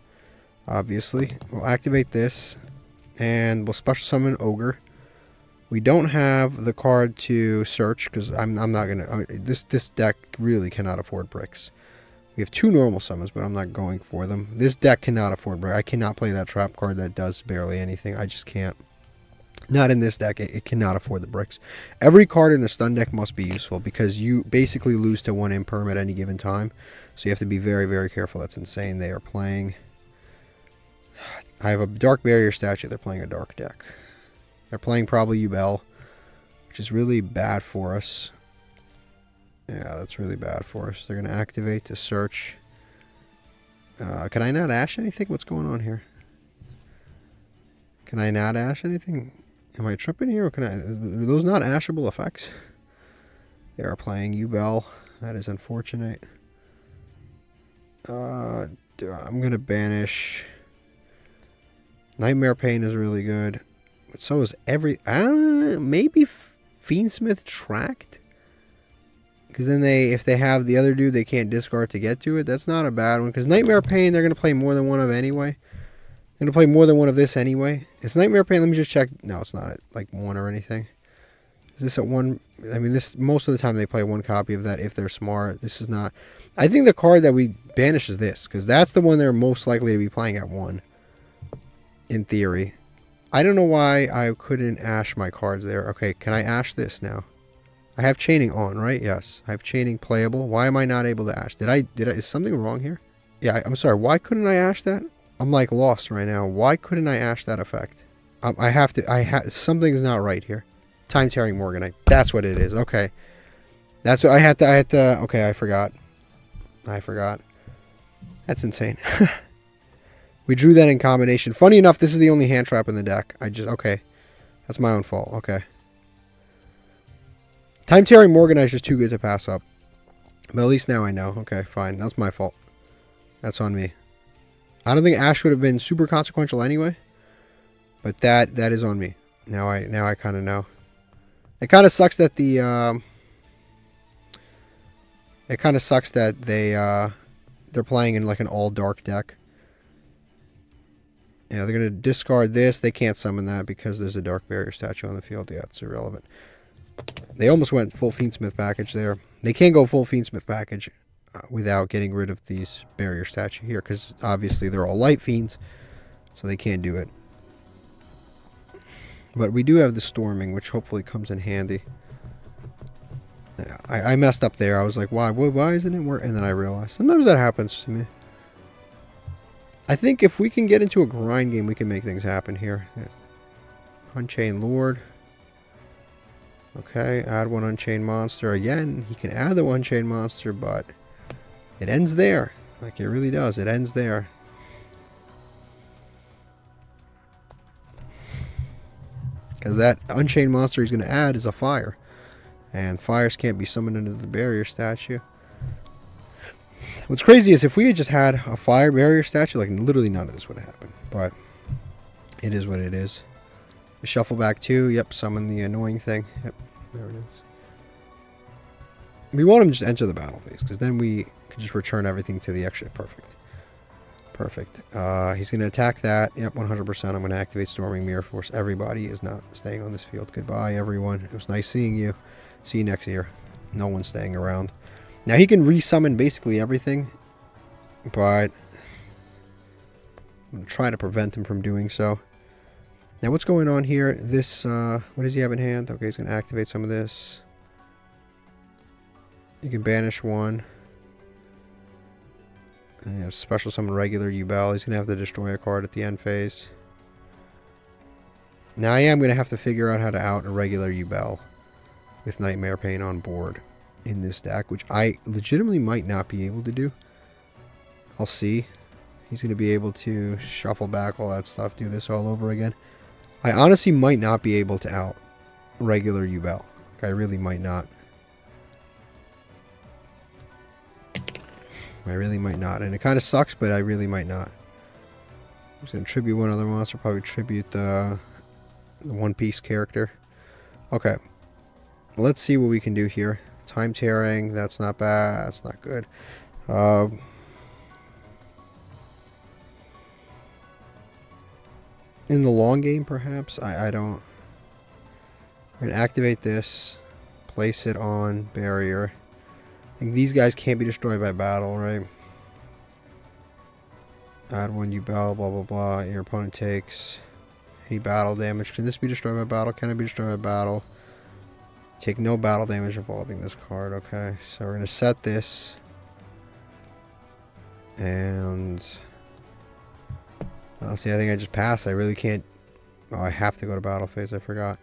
Obviously, we'll activate this, and we'll special summon Ogre. We don't have the card to search because I'm not gonna. This deck really cannot afford bricks. We have 2 normal summons, but I'm not going for them. This deck cannot afford bricks. I cannot play that trap card that does barely anything. I just can't. Not in this deck. It cannot afford the bricks. Every card in a stun deck must be useful because you basically lose to 1 imperm at any given time. So you have to be very, very careful. That's insane. They are playing. I have a Dark Barrier statue. They're playing a dark deck. They're playing probably Yubel, which is really bad for us. Yeah, that's really bad for us. They're going to activate to search. Can I not ash anything? What's going on here? Can I not ash anything? Am I tripping here? Or can I? Are those not ashable effects? They are playing Yubel. That is unfortunate. I'm going to banish... Nightmare Pain is really good. But so is every... maybe Fiendsmith Tract? Because then if they have the other dude, they can't discard to get to it. That's not a bad one. Because Nightmare Pain, they're going to play more than one of anyway. They're going to play more than one of this anyway. Is Nightmare Pain... Let me just check. No, it's not like 1 or anything. Is this at one? I mean, this most of the time they play one copy of that if they're smart. This is not. I think the card that we banish is this, because that's the one they're most likely to be playing at 1. In theory. I don't know why I couldn't ash my cards there. Okay, can I ash this now? I have chaining on, right? Yes. I have chaining playable. Why am I not able to ash? Is something wrong here? Yeah, I'm sorry. Why couldn't I ash that? I'm like lost right now. Why couldn't I ash that effect? Something's not right here. Time tearing Morganite. That's what it is. Okay. That's what I had to, okay, I forgot. That's insane. We drew that in combination. Funny enough, this is the only hand trap in the deck. Okay. That's my own fault. Okay. Time tearing Morganite is just too good to pass up. But at least now I know. Okay, fine. That's my fault. That's on me. I don't think Ash would have been super consequential anyway. But that is on me. Now I kind of know. It kind of sucks that they're playing in like an all dark deck. Yeah, they're going to discard this. They can't summon that because there's a Dark Barrier statue on the field. Yeah, it's irrelevant. They almost went full Fiendsmith package there. They can't go full Fiendsmith package without getting rid of these Barrier statue here, because obviously they're all light fiends, so they can't do it. But we do have the Storming, which hopefully comes in handy. Yeah, I messed up there. I was like, why isn't it working? And then I realized sometimes that happens to me. I think if we can get into a grind game, we can make things happen here. Unchained Lord. Okay, add 1 Unchained Monster. Again, he can add the Unchained Monster, but it ends there. Like, it really does. It ends there. Because that Unchained Monster he's going to add is a fire. And fires can't be summoned into the barrier statue. What's crazy is if we had just had a fire barrier statue, like literally none of this would have happened. But it is what it is. The shuffle back 2. Yep, summon the annoying thing. Yep, there it is. We want him to just enter the battle phase, because then we can just return everything to the extra. Perfect. Perfect. He's going to attack that. Yep, 100%. I'm going to activate Storming Mirror Force. Everybody is not staying on this field. Goodbye, everyone. It was nice seeing you. See you next year. No one's staying around. Now, he can resummon basically everything, but I'm going to try to prevent him from doing so. Now, what's going on here? This, what does he have in hand? Okay, he's going to activate some of this. You can banish 1. And you have special summon regular Yubel. He's going to have to destroy a card at the end phase. Now, I am going to have to figure out how to out a regular Yubel with Nightmare Pain on board in this deck, which I legitimately might not be able to do. I'll see. He's going to be able to shuffle back all that stuff, do this all over again. I honestly might not be able to out regular Yubel. Like, I really might not. I really might not. And it kind of sucks, but I really might not. I'm just going to tribute one other monster. Probably tribute the One Piece character. Okay. Let's see what we can do here. Time tearing. That's not bad. That's not good. In the long game, perhaps? I don't... I'm going to activate this. Place it on barrier. I think these guys can't be destroyed by battle, right? Add 1 Yubel, blah, blah, blah. Your opponent takes any battle damage. Can this be destroyed by battle? Can it be destroyed by battle? Take no battle damage involving this card. Okay, so we're going to set this. And... see, I think I just passed. I really can't... Oh, I have to go to battle phase. I forgot.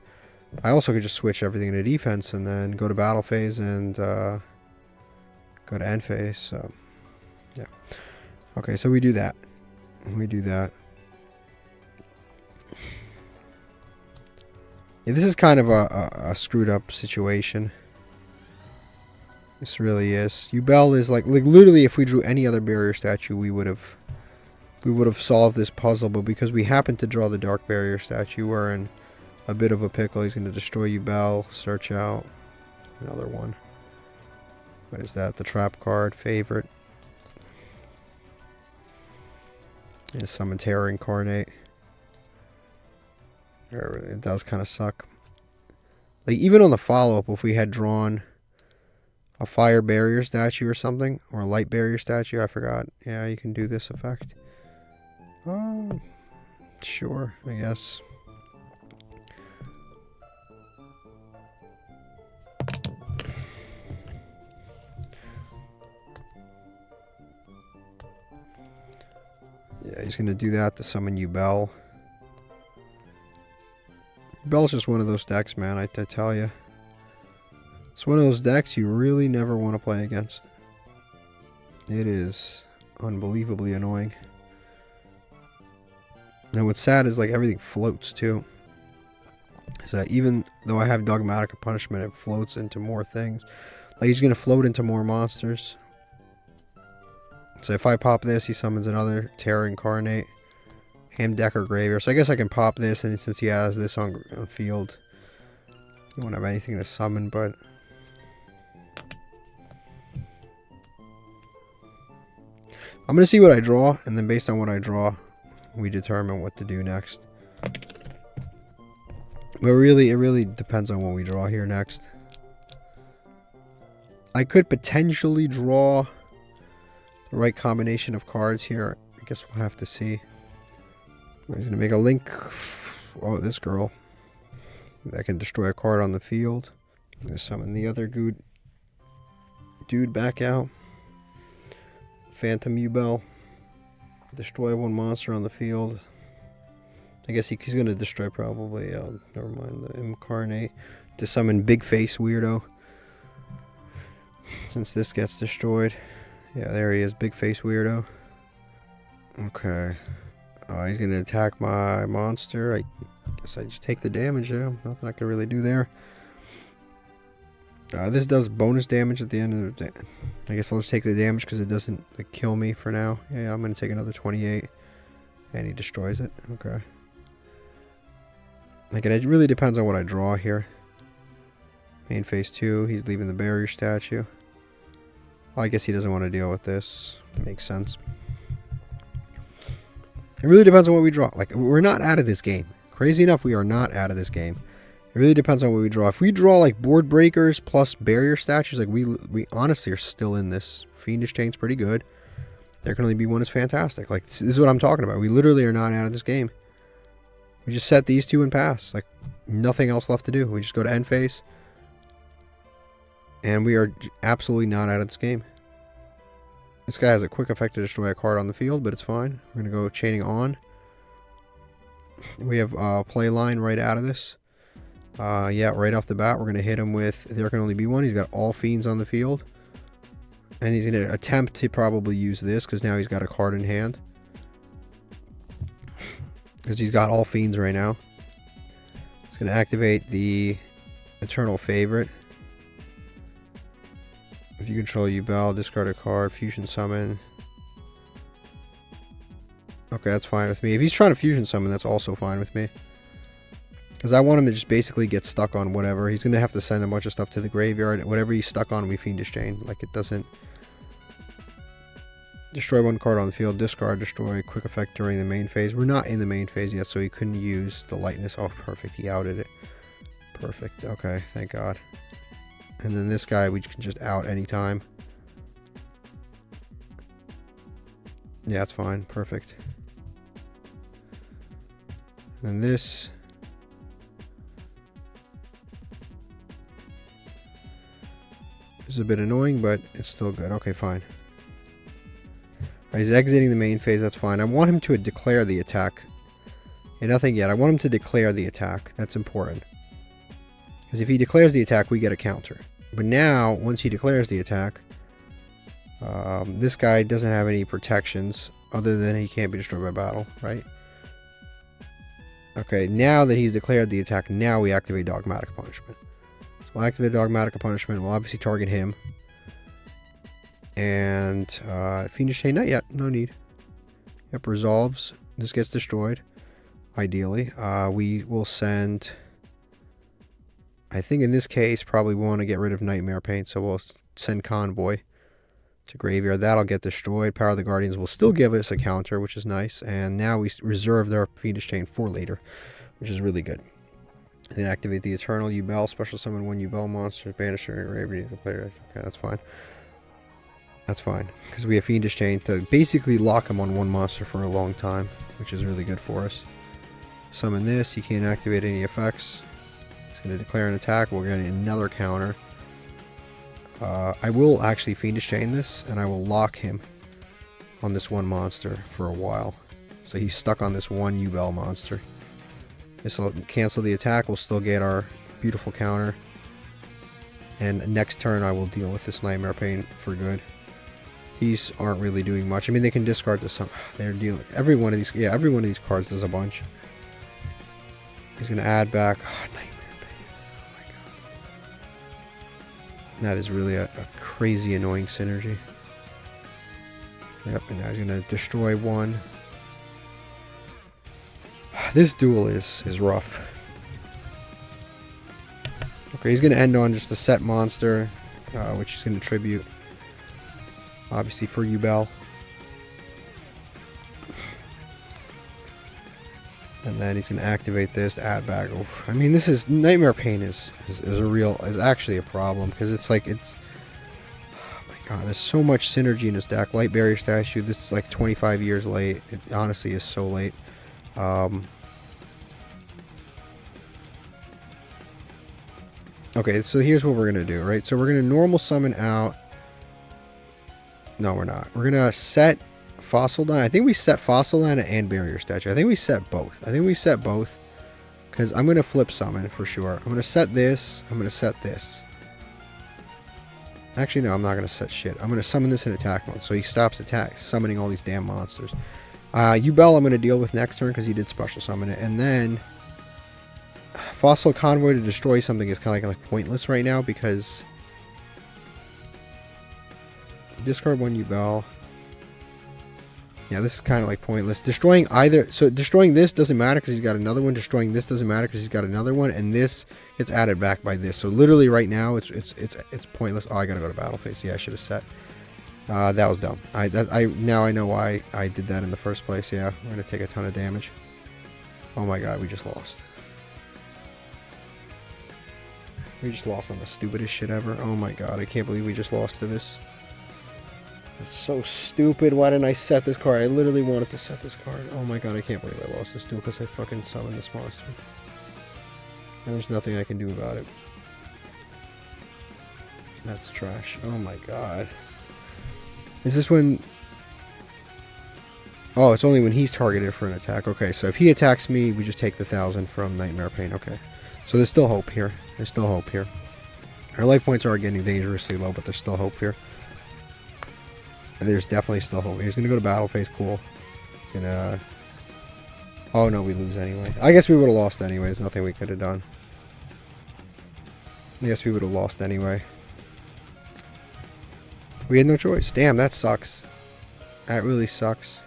I also could just switch everything into defense and then go to battle phase and go to end phase. So, yeah. Okay, so we do that. We do that. Yeah, this is kind of a screwed up situation. This really is. Yubel is like literally, if we drew any other barrier statue, we would have solved this puzzle, but because we happened to draw the Dark Barrier statue, we're in a bit of a pickle. He's going to destroy Yubel, search out another one. What is that? The trap card, favorite. And summon Terror Incarnate. It does kind of suck. Like, even on the follow-up, if we had drawn a fire barrier statue or something, or a light barrier statue, I forgot. Yeah, you can do this effect. Oh, sure, I guess. Yeah, he's going to do that to summon Yubel. Yubel's just one of those decks, man, I tell you. It's one of those decks you really never want to play against. It is unbelievably annoying. And what's sad is, like, everything floats, too. So even though I have Dogmatic Punishment, it floats into more things. Like, he's going to float into more monsters. So if I pop this, he summons another Terror Incarnate, Ham Decker Graveyard. So I guess I can pop this, and since he has this on field, he won't have anything to summon, but... I'm going to see what I draw, and then based on what I draw, we determine what to do next. But really, it really depends on what we draw here next. I could potentially draw the right combination of cards here. I guess we'll have to see. He's going to make a link. Oh, this girl. That can destroy a card on the field. I'm going to summon the other dude back out. Phantom Yubel. Destroy one monster on the field. I guess he's going to destroy probably, never mind, the Incarnate. To summon Big Face Weirdo. Since this gets destroyed. Yeah, there he is, Big Face Weirdo. Okay. He's going to attack my monster. I guess I just take the damage, yeah. Nothing I can really do there. This does bonus damage at the end of the day. I guess I'll just take the damage because it doesn't, like, kill me for now. Yeah, I'm going to take another 28. And he destroys it. Okay. Like, it really depends on what I draw here. Main phase 2, he's leaving the barrier statue. Well, I guess he doesn't want to deal with this. Makes sense. It really depends on what we draw. Like, we're not out of this game. Crazy enough, we are not out of this game. It really depends on what we draw. If we draw, like, board breakers plus barrier statues, like, we honestly are still in this. Fiendish Chain's pretty good. There can only be one is fantastic. Like, this is what I'm talking about. We literally are not out of this game. We just set these two and pass. Like, nothing else left to do. We just go to end phase. And we are absolutely not out of this game. This guy has a quick effect to destroy a card on the field, but it's fine. We're going to go chaining on. We have play line right out of this. Yeah, right off the bat, we're going to hit him with There Can Only Be One. He's got all fiends on the field. And he's going to attempt to probably use this, because now he's got a card in hand. Because he's got all fiends right now. He's going to activate the Eternal Favorite. If you control Yubel, discard a card, fusion summon. Okay, that's fine with me. If he's trying to fusion summon, that's also fine with me. Because I want him to just basically get stuck on whatever. He's going to have to send a bunch of stuff to the graveyard. Whatever he's stuck on, we Fiendish Chain. Like, it doesn't... Destroy one card on the field, discard, destroy, quick effect during the main phase. We're not in the main phase yet, so he couldn't use the lightness. Oh, perfect. He outed it. Perfect. Okay, thank God. And then this guy, we can just out anytime. Yeah, it's fine. Perfect. And this... is a bit annoying, but it's still good. Okay, fine. Right, he's exiting the main phase. That's fine. I want him to declare the attack. Yeah, nothing yet. I want him to declare the attack. That's important. Because if he declares the attack, we get a counter. But now, once he declares the attack, this guy doesn't have any protections other than he can't be destroyed by battle, right? Okay, now that he's declared the attack, now we activate Dogmatic Punishment. So we'll activate Dogmatic Punishment. We'll obviously target him. And Fiendish Chain, not yet. No need. Yep, resolves. This gets destroyed. Ideally. We will send... I think in this case, probably we want to get rid of Nightmare Paint, so we'll send Convoy to graveyard. That'll get destroyed. Power of the Guardians will still give us a counter, which is nice. And now we reserve their Fiendish Chain for later, which is really good. Then activate the Eternal Yubel, special summon 1 Yubel monster, banish during Raven. Okay, that's fine. That's fine, because we have Fiendish Chain to basically lock him on 1 monster for a long time, which is really good for us. Summon this, he can't activate any effects. He's going to declare an attack, we're getting another counter. I will actually Fiendish Chain this, and I will lock him on this 1 monster for a while. So he's stuck on this 1 Yubel monster. This will cancel the attack, we'll still get our beautiful counter. And next turn I will deal with this Nightmare Pain for good. These aren't really doing much. I mean, they can discard this. They're dealing. Every one of these cards does a bunch. He's gonna add back. Oh, Nightmare Pain. Oh my god. That is really a crazy annoying synergy. Yep, and now he's gonna destroy 1. This duel is rough. Okay, he's gonna end on just a set monster, which he's gonna tribute. Obviously for Yubel. And then he's going to activate this, add back. Oof. I mean, this is Nightmare Pain is actually a problem, because it's like oh my god, there's so much synergy in this deck. Light Barrier Statue, this is like 25 years late. It honestly is so late. Okay, so here's what we're going to do, right? So we're going to normal summon out. No, we're not. We're going to set Fossil Dyna. I think we set Fossil Dyna and Barrier Statue. I think we set both. Because I'm going to flip summon for sure. I'm going to set this. I'm going to set this. Actually, no, I'm not going to set shit. I'm going to summon this in attack mode. So he stops summoning all these damn monsters. Yubel I'm going to deal with next turn because he did special summon it. And then Fossil Convoy to destroy something is kind of like pointless right now because discard 1 Yubel. Yeah, this is kind of like pointless. Destroying this doesn't matter because he's got another one. Destroying this doesn't matter because he's got another one, and this gets added back by this. So literally right now it's pointless. Oh, I gotta go to battle phase. Yeah, I should have set. That was dumb. Now I know why I did that in the first place. Yeah, we're gonna take a ton of damage. Oh my god, we just lost. We just lost on the stupidest shit ever. Oh my god, I can't believe we just lost to this. It's so stupid. Why didn't I set this card? I literally wanted to set this card. Oh my god, I can't believe I lost this duel because I fucking summoned this monster. And there's nothing I can do about it. That's trash. Oh my god. Is this when... Oh, it's only when he's targeted for an attack. Okay, so if he attacks me, we just take the 1,000 from Nightmare Pain. Okay. So there's still hope here. There's still hope here. Our life points are getting dangerously low, but there's still hope here. And there's definitely still hope. He's going to go to battle phase. Cool. Gonna... Oh no, we lose anyway. I guess we would have lost anyway. There's nothing we could have done. I guess we would have lost anyway. We had no choice. Damn, that sucks. That really sucks.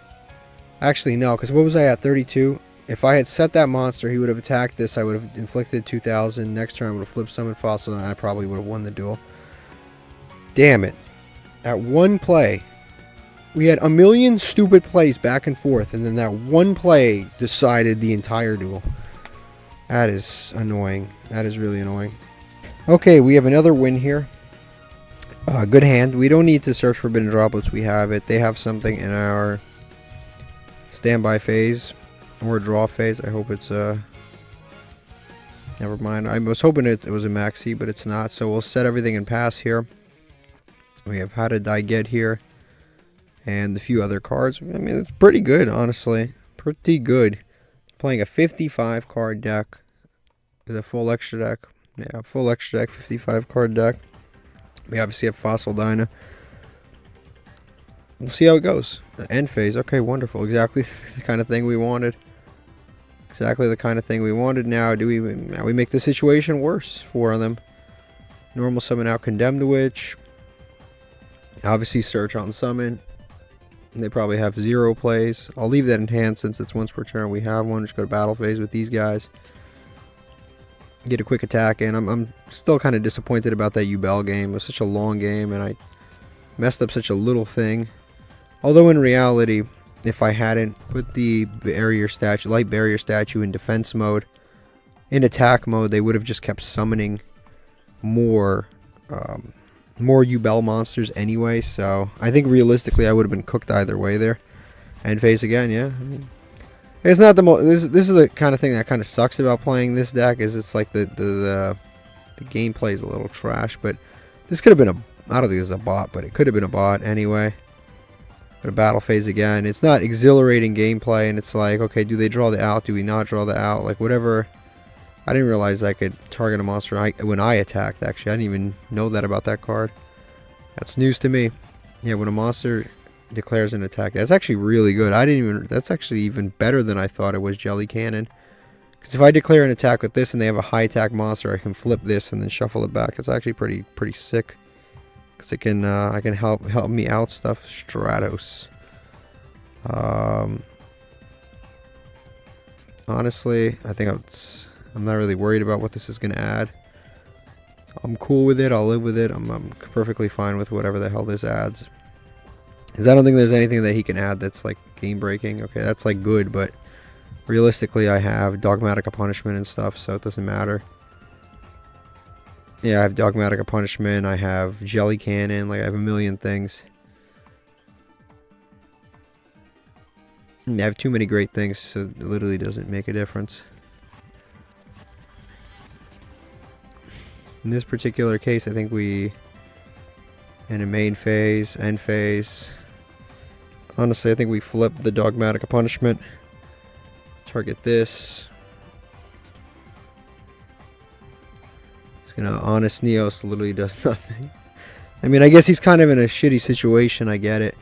Actually, no, because what was I at? 32? If I had set that monster, he would have attacked this. I would have inflicted 2,000. Next turn, I would have flipped summoned Fossil, and I probably would have won the duel. Damn it. At one play... We had a million stupid plays back and forth, and then that one play decided the entire duel. That is annoying. That is really annoying. Okay, we have another win here. Good hand. We don't need to search Forbidden Droplets. We have it. They have something in our standby phase or draw phase. I hope it's never mind. I was hoping it was a maxi, but it's not. So we'll set everything in pass here. We have How Did I Get Here. And a few other cards. I mean, it's pretty good, honestly. Pretty good. Playing a 55 card deck. With a full extra deck. Yeah, full extra deck, 55 card deck. We obviously have Fossil Dyna. We'll see how it goes. End phase. Okay, wonderful. Exactly the kind of thing we wanted. Exactly the kind of thing we wanted. Now we make the situation worse for them. Normal summon out Condemned Witch. Obviously search on summon. They probably have 0 plays. I'll leave that in hand since it's once per turn. We have one. Just go to battle phase with these guys. Get a quick attack in. I'm still kind of disappointed about that Yubel game. It was such a long game and I messed up such a little thing. Although in reality, if I hadn't put the light barrier statue in defense mode, in attack mode, they would have just kept summoning more Yubel monsters anyway. So I think realistically, I would have been cooked either way there. End phase again, yeah. I mean, it's not the most. This is the kind of thing that kind of sucks about playing this deck. Is it's like the gameplay is a little trash, but this could have been a. I don't think it's a bot, but it could have been a bot anyway. But a battle phase again. It's not exhilarating gameplay, and it's like, okay, do they draw the out? Do we not draw the out? Like whatever. I didn't realize I could target a monster when I attacked. Actually, I didn't even know that about that card. That's news to me. Yeah, when a monster declares an attack, that's actually really good. I didn't even. That's actually even better than I thought it was. Jelly Cannon. Because if I declare an attack with this and they have a high attack monster, I can flip this and then shuffle it back. It's actually pretty sick. Because it can I can help me out stuff. Stratos. Honestly, I think I'm not really worried about what this is going to add. I'm cool with it. I'll live with it. I'm perfectly fine with whatever the hell this adds. Because I don't think there's anything that he can add that's like game breaking. Okay, that's like good, but realistically I have Dogmatic Punishment and stuff, so it doesn't matter. Yeah, I have Dogmatic Punishment. I have Jelly Cannon. Like I have a million things. I have too many great things, so it literally doesn't make a difference. In this particular case, I think in a main phase, end phase. Honestly, I think we flip the Dogmatic Punishment. Target this. It's gonna Honest Neos literally does nothing. I mean, I guess he's kind of in a shitty situation. I get it.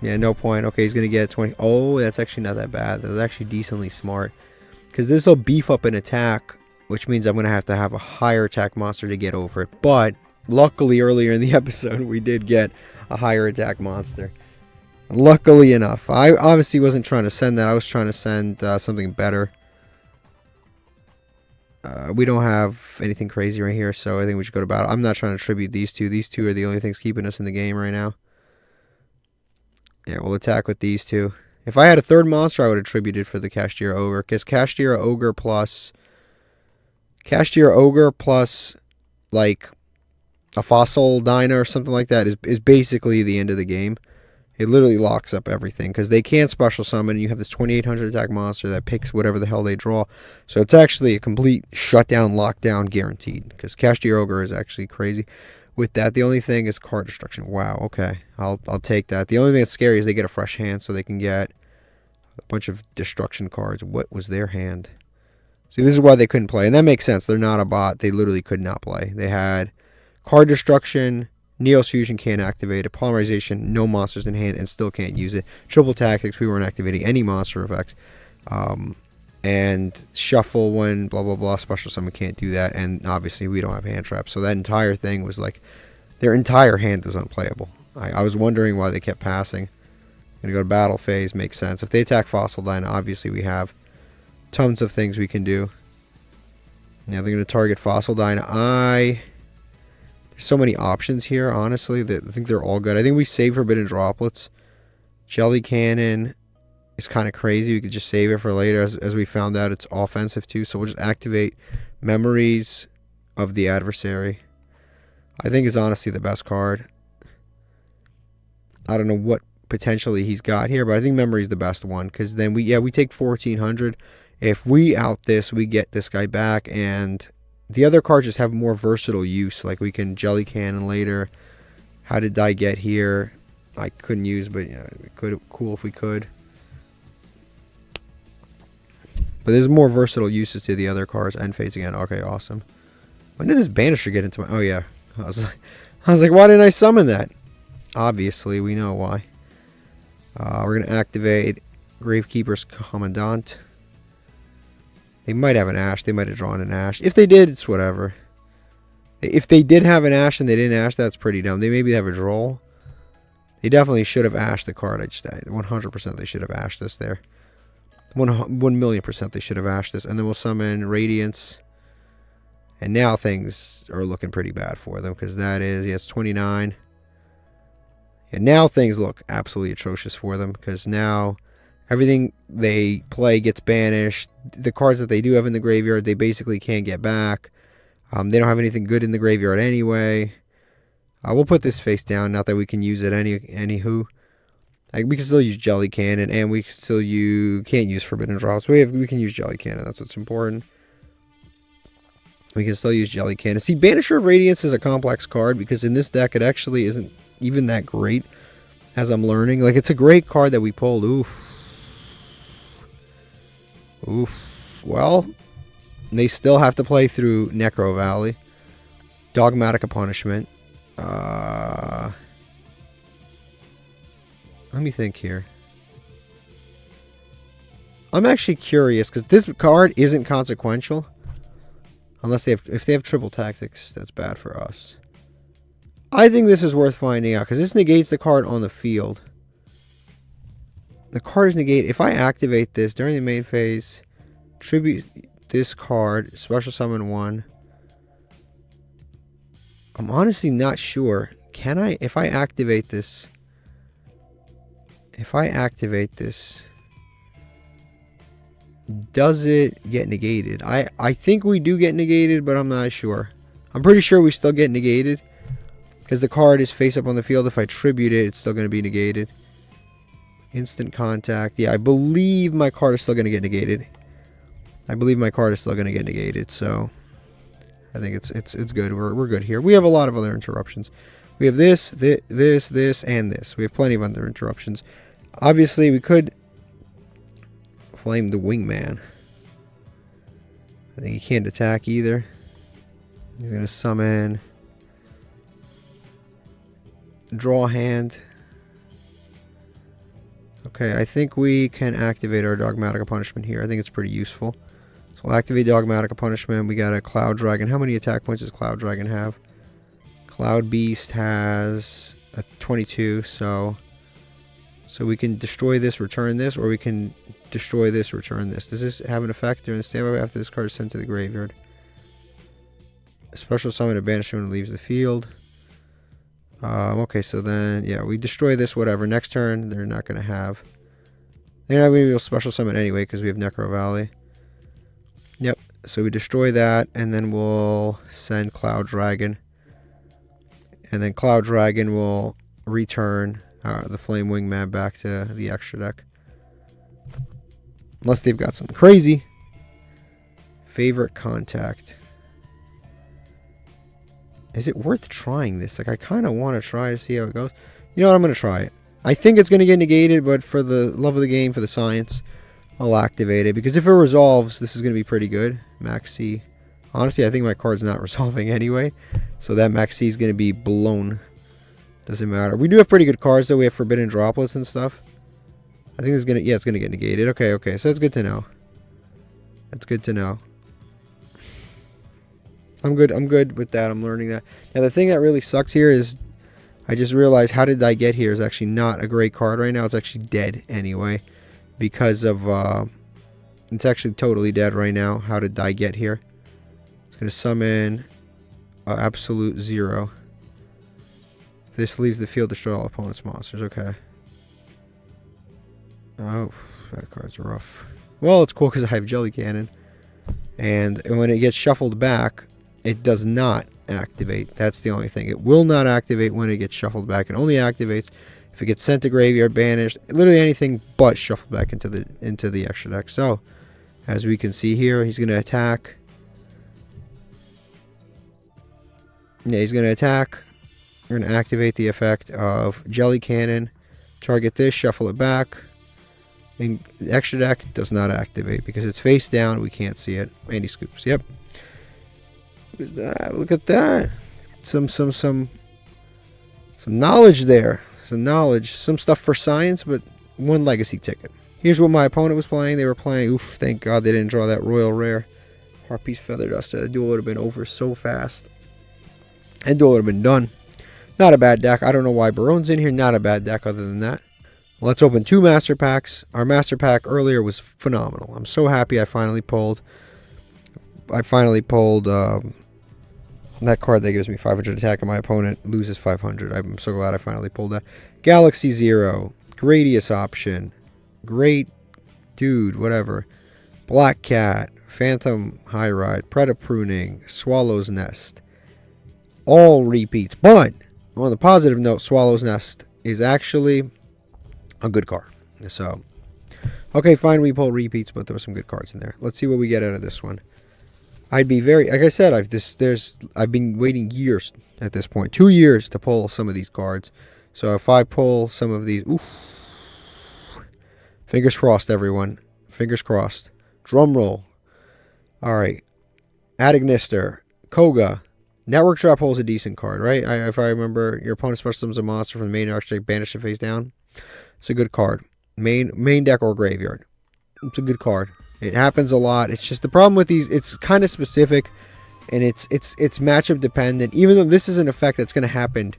Yeah, no point. Okay, he's gonna get 20. Oh, that's actually not that bad. That's actually decently smart. Because this will beef up an attack, which means I'm going to have a higher attack monster to get over it. But luckily, earlier in the episode, we did get a higher attack monster. Luckily enough. I obviously wasn't trying to send that. I was trying to send something better. We don't have anything crazy right here, so I think we should go to battle. I'm not trying to tribute these two. These two are the only things keeping us in the game right now. Yeah, we'll attack with these two. If I had a third monster, I would have tributed for the Kashtira Ogre. Because Kashtira Ogre plus like a Fossil Dyna or something like that is basically the end of the game. It literally locks up everything. Because they can't special summon. You have this 2800 attack monster that picks whatever the hell they draw. So it's actually a complete shutdown, lockdown guaranteed. Because Kashtira Ogre is actually crazy. With that, the only thing is card destruction. Wow, okay. I'll take that. The only thing that's scary is they get a fresh hand, so they can get a bunch of destruction cards. What was their hand? See, this is why they couldn't play. And that makes sense. They're not a bot. They literally could not play. They had card destruction, Neos Fusion can't activate it, polymerization, no monsters in hand, and still can't use it. Triple tactics, we weren't activating any monster effects. And shuffle when blah blah blah, special summon can't do that, and obviously we don't have hand traps, so that entire thing was like their entire hand was unplayable. I was wondering why they kept passing. Gonna go to battle phase, makes sense. If they attack Fossil Dyna, obviously we have tons of things we can do. Now they're gonna target Fossil Dyna. There's so many options here, honestly, that I think they're all good. I think we save Forbidden Droplets. Jelly Cannon is kind of crazy. We could just save it for later. As we found out, it's offensive too. So we'll just activate Memories of the Adversary. I think is honestly the best card. I don't know what potentially he's got here, but I think Memory is the best one. Because then we take 1400. If we out this, we get this guy back. And the other cards just have more versatile use. Like we can Jelly Cannon later. How did I get here? I couldn't use, but yeah, cool if we could. But there's more versatile uses to the other cards. End phase again. Okay, awesome. When did this Banisher get into my... Oh, yeah. I was like, why didn't I summon that? Obviously, we know why. We're going to activate Gravekeeper's Commandant. They might have an Ash. They might have drawn an Ash. If they did, it's whatever. If they did have an Ash and they didn't Ash, that's pretty dumb. They maybe have a draw. They definitely should have Ashed the card. 100% they should have Ashed this there. 1,000,000% they should have Ashed this. And then we'll summon Radiance. And now things are looking pretty bad for them. Because that is, yes, 29. And now things look absolutely atrocious for them. Because now Everything they play gets banished. The cards that they do have in the graveyard, they basically can't get back. They don't have anything good in the graveyard anyway. We'll put this face down, not that we can use it anywho. We can still use Jelly Cannon, and we still can't use Forbidden Draws. We can use Jelly Cannon, that's what's important. We can still use Jelly Cannon. See, Banisher of Radiance is a complex card, because in this deck it actually isn't even that great, as I'm learning. Like, it's a great card that we pulled. Oof. Well, they still have to play through Necro Valley. Dogmatic Punishment. Let me think here. I'm actually curious, because this card isn't consequential. Unless if they have triple tactics, that's bad for us. I think this is worth finding out, because this negates the card on the field. The card is negated. If I activate this during the main phase, tribute this card, special summon 1. I'm honestly not sure. Can I, if I activate this, does it get negated? I think we do get negated, but I'm not sure. I'm pretty sure we still get negated, because the card is face up on the field. If I tribute it, it's still going to be negated. Instant contact. Yeah, I believe my card is still going to get negated. So I think it's good. We're good here. We have a lot of other interruptions. We have this, and this. We have plenty of other interruptions. Obviously, we could flame the Wingman. I think he can't attack either. He's going to summon. Draw a hand. Okay, I think we can activate our Dogmatic Punishment here. I think it's pretty useful. So we'll activate Dogmatic Punishment. We got a Cloud Dragon. How many attack points does Cloud Dragon have? Cloud Beast has a 22, so we can destroy this, return this, or we can destroy this, return this. Does this have an effect during the standby after this card is sent to the graveyard? A special summon to banish when it leaves the field. Okay, so then, yeah, we destroy this, whatever. Next turn, they're not going to have... They're not going to be able to special summon anyway, because we have Necro Valley. Yep, so we destroy that, and then we'll send Cloud Dragon. And then Cloud Dragon will return the Flame Wingman back to the extra deck. Unless they've got something crazy. Favorite Contact. Is it worth trying this? Like, I kind of want to try to see how it goes. You know what? I'm going to try it. I think it's going to get negated, but for the love of the game, for the science, I'll activate it. Because if it resolves, this is going to be pretty good. Max C. Honestly, I think my card's not resolving anyway. So that Max C is going to be blown. Doesn't matter. We do have pretty good cards, though. We have Forbidden Droplets and stuff. I think it's going to... Yeah, it's going to get negated. Okay. So that's good to know. That's good to know. I'm good with that. I'm learning that. Now, the thing that really sucks here is I just realized How Did I Get Here is actually not a great card right now. It's actually dead anyway because of... it's actually totally dead right now. How Did I Get Here? It's going to summon Absolute 0. If this leaves the field, destroy all opponent's monsters. Okay. Oh, that card's rough. Well, it's cool because I have Jelly Cannon. And when it gets shuffled back, it does not activate. That's the only thing. It will not activate when it gets shuffled back. It only activates if it gets sent to graveyard, banished, literally anything but shuffled back into the extra deck. So, as we can see here, he's going to attack. Yeah, he's going to attack. We're going to activate the effect of Jelly Cannon. Target this, shuffle it back. And the extra deck does not activate because it's face down. We can't see it. And he scoops. Yep. What is that? Look at that. Some knowledge there. Some knowledge. Some stuff for science, but one legacy ticket. Here's what my opponent was playing. They were playing. Oof, thank God they didn't draw that Royal Rare. Harpies Feather Duster. That duel would have been over so fast. That duel would have been done. Not a bad deck. I don't know why Barone's in here. Not a bad deck other than that. Let's open 2 master packs. Our master pack earlier was phenomenal. I'm so happy I finally pulled. That card that gives me 500 attack and my opponent loses 500. I'm so glad I finally pulled that. Galaxy Zero. Gradius option. Great Dude, whatever. Black Cat, Phantom High Ride, Preda Pruning, Swallow's Nest. All repeats. But on the positive note, Swallow's Nest is actually a good card. So, okay, fine, we pull repeats, but there were some good cards in there. Let's see what we get out of this one. I'd be very, like I said, I've been waiting years at this point, 2 years to pull some of these cards. So if I pull some of these, oof, fingers crossed, everyone, fingers crossed. Drum roll. All right, Adignister, Koga, Network Trap pulls a decent card, right? If I remember, your opponent special summons a monster from the main archetype, banish it face down. It's a good card. Main deck or graveyard. It's a good card. It happens a lot. It's just the problem with these, it's kind of specific and it's matchup dependent. Even though this is an effect that's going to happen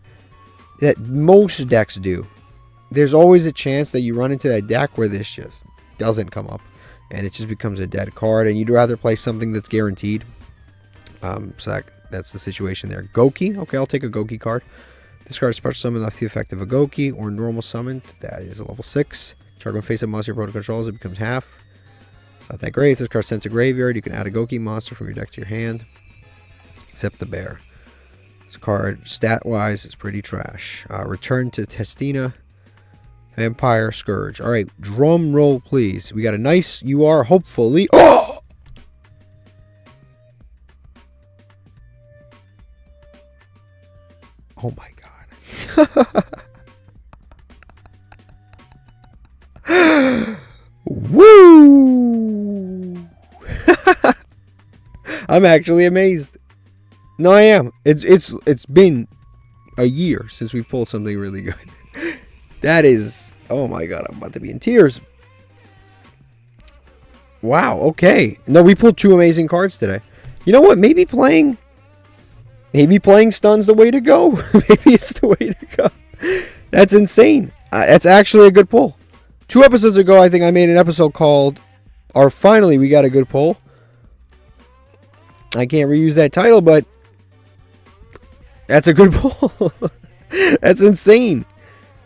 that most decks do, there's always a chance that you run into that deck where this just doesn't come up and it just becomes a dead card and you'd rather play something that's guaranteed. So that's the situation there. Goki. Okay, I'll take a Goki card. This card is special summon off the effect of a Goki or normal summoned. That is a level 6. Target face up monster your opponent controls, it becomes half. It's not that great. If this card sent to graveyard, you can add a Goki monster from your deck to your hand. Except the bear. This card, stat-wise, is pretty trash. Return to Testina. Vampire Scourge. Alright, drum roll, please. We got a nice UR, hopefully. Oh! Oh my god. Woo! I'm actually amazed. No, I am. It's been a year since we pulled something really good. That is, oh my god, I'm about to be in tears. Wow, okay. No, we pulled 2 amazing cards today. You know what? Maybe playing Stun's the way to go. Maybe it's the way to go. That's insane. That's actually a good pull. 2 episodes ago, I think I made an episode called, or finally we got a good pull. I can't reuse that title, but that's a good pull. That's insane.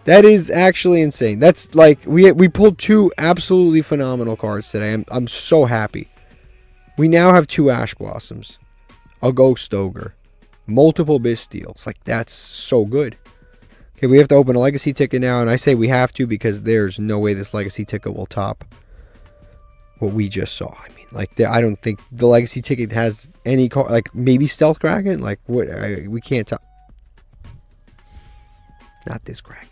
That is actually insane. That's like, we pulled 2 absolutely phenomenal cards today. I'm so happy. We now have 2 Ash Blossoms, a Ghost Ogre, multiple Bystials. Like, that's so good. Okay, we have to open a legacy ticket now, and I say we have to because there's no way this legacy ticket will top what we just saw. I mean, like, I don't think the legacy ticket has any card, like, maybe Stealth Kraken? Like, what? We can't top. Not this Kraken.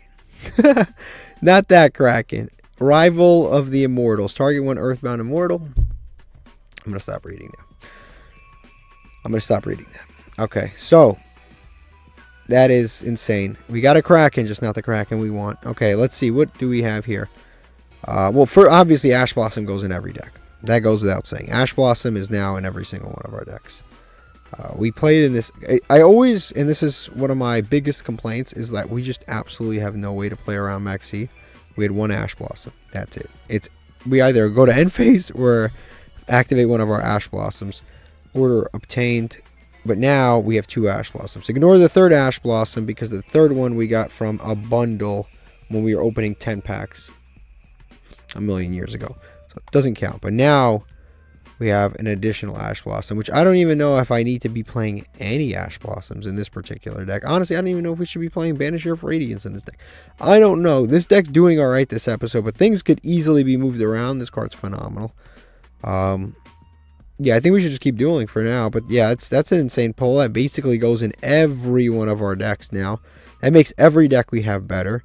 Not that Kraken. Rival of the Immortals. Target 1 Earthbound Immortal. I'm going to stop reading now. Okay, so that is insane. We got a Kraken, just not the Kraken we want. Okay, let's see. What do we have here? Well, for obviously, Ash Blossom goes in every deck. That goes without saying. Ash Blossom is now in every single one of our decks. We played in this. I always, and this is one of my biggest complaints, is that we just absolutely have no way to play around Maxi. We had 1 Ash Blossom. That's it. We either go to end phase or activate one of our Ash Blossoms. Order obtained. But now we have 2 Ash Blossoms. Ignore the 3rd Ash Blossom because the 3rd one we got from a bundle when we were opening 10 packs a million years ago. So it doesn't count. But now we have an additional Ash Blossom, which I don't even know if I need to be playing any Ash Blossoms in this particular deck. Honestly, I don't even know if we should be playing Banisher of Radiance in this deck. I don't know. This deck's doing alright this episode, but things could easily be moved around. This card's phenomenal. Yeah, I think we should just keep dueling for now. But yeah, that's an insane pull. That basically goes in every one of our decks now. That makes every deck we have better.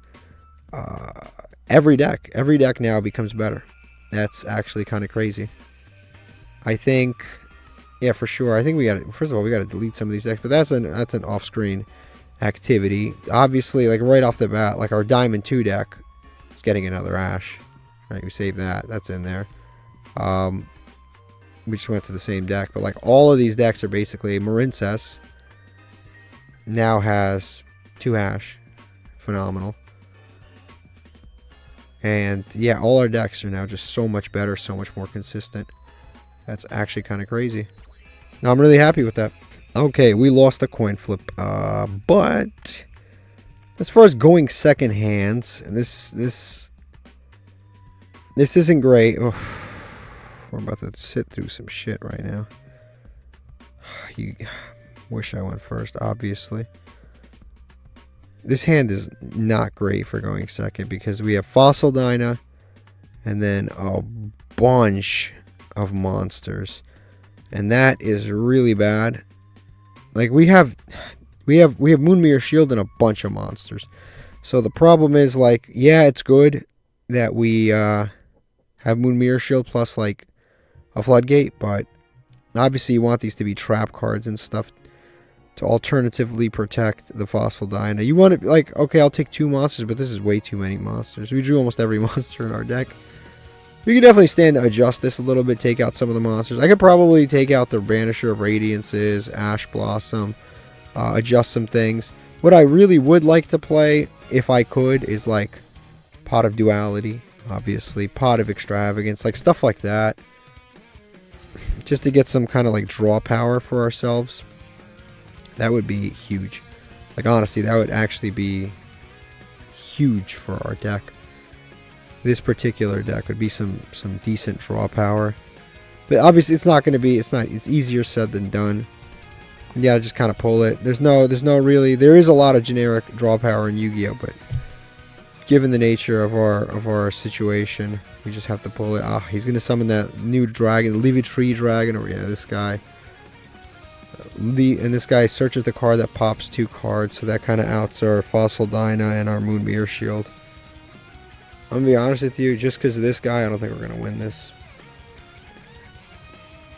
Every deck now becomes better. That's actually kind of crazy. I think, yeah, for sure. I think we got to, first of all, we got to delete some of these decks. But that's an off-screen activity. Obviously, like right off the bat, like our Diamond 2 deck is getting another Ash. Right, we saved that. That's in there. We just went to the same deck, but like all of these decks are basically Marincess now has 2 Ash. Phenomenal. And yeah, all our decks are now just so much better, so much more consistent. That's actually kind of crazy. Now I'm really happy with that. Okay, we lost a coin flip, but as far as going second hands, and this This isn't great. Oh, we're about to sit through some shit right now. You wish I went first, obviously. This hand is not great for going second because we have Fossil Dyna and then a bunch of monsters. And that is really bad. Like we have Moonmere Shield and a bunch of monsters. So the problem is, like, yeah, it's good that we have Moonmere Shield plus like a Floodgate, but obviously you want these to be trap cards and stuff to alternatively protect the Fossil Dyna. You want to, like, okay, I'll take 2 monsters, but this is way too many monsters. We drew almost every monster in our deck. We could definitely stand to adjust this a little bit, take out some of the monsters. I could probably take out the Banisher of Radiances, Ash Blossom, adjust some things. What I really would like to play, if I could, is like Pot of Duality, obviously, Pot of Extravagance, like stuff like that. Just to get some kind of like draw power for ourselves. That would be huge. Like, honestly, that would actually be huge for our deck. This particular deck would be some decent draw power. But obviously it's not going to be, it's easier said than done. You gotta just kind of pull it. There is a lot of generic draw power in Yu-Gi-Oh, but given the nature of our situation, we just have to pull it. Ah, he's going to summon that new dragon, the Tree Dragon. Oh yeah, this guy. And this guy searches the card that pops 2 cards, so that kind of outs our Fossil Dyna and our Moonmere Shield. I'm gonna be honest with you, just because of this guy, I don't think we're gonna win this.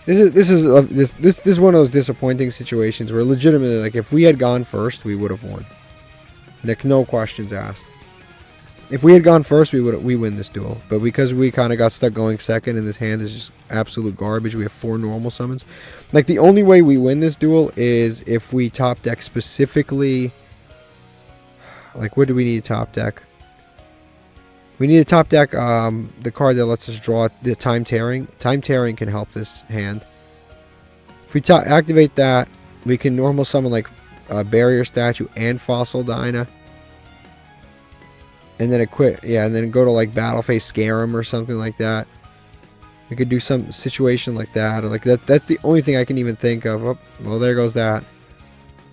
This is one of those disappointing situations where legitimately, like, if we had gone first, we would have won. Like, no questions asked. If we had gone first, we win this duel. But because we kind of got stuck going second, and this hand is just absolute garbage, we have 4 normal summons. Like, the only way we win this duel is if we top deck specifically. Like, what do we need to top deck? We need to top deck the card that lets us draw the Time Tearing. Time Tearing can help this hand. If we activate that, we can normal summon like a Barrier Statue and Fossil Dyna. And then and then go to like Battle Phase Scare him or something like that. We could do some situation like that, or like that. That's the only thing I can even think of. Oh, well, there goes that.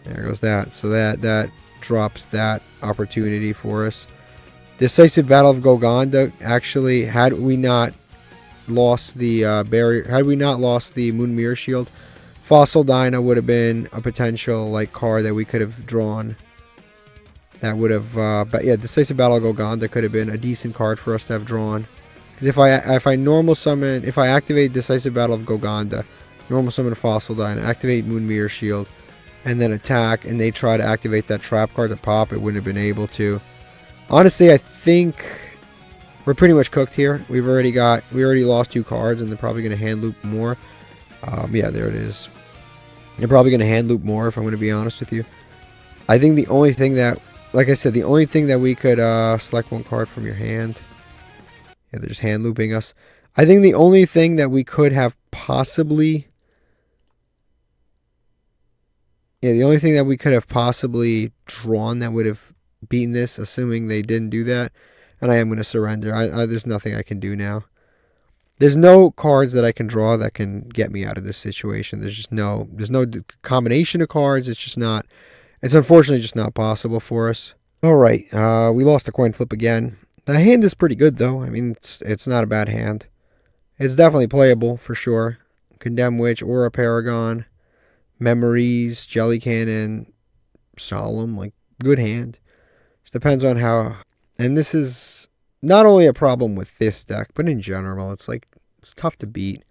There goes that. So that drops that opportunity for us. Decisive Battle of Golgonda. Actually, had we not lost the barrier, had we not lost the Moonmere Shield, Fossil Dyna would have been a potential like card that we could have drawn. That would have, but yeah, Decisive Battle of Golgonda could have been a decent card for us to have drawn. Because if I normal summon, if I activate Decisive Battle of Golgonda, normal summon Fossil Dyna, activate Moonmere Shield, and then attack, and they try to activate that trap card to pop, it wouldn't have been able to. Honestly, I think we're pretty much cooked here. We already lost 2 cards, and they're probably going to hand loop more. Yeah, there it is. They're probably going to hand loop more, if I'm going to be honest with you. I think the only thing that, like I said, the only thing that we could select 1 card from your hand. Yeah, they're just hand looping us. I think the only thing that we could have possibly, the only thing that we could have possibly drawn that would have beaten this, assuming they didn't do that, and I am going to surrender. There's nothing I can do now. There's no cards that I can draw that can get me out of this situation. There's no combination of cards. It's just not. It's unfortunately just not possible for us. All right, we lost the coin flip again. The hand is pretty good though. I mean, it's not a bad hand. It's definitely playable for sure. Condemn Witch, Aura Paragon, Memories, Jelly Cannon, Solemn, like good hand. Just depends on how. And this is not only a problem with this deck, but in general, it's like it's tough to beat.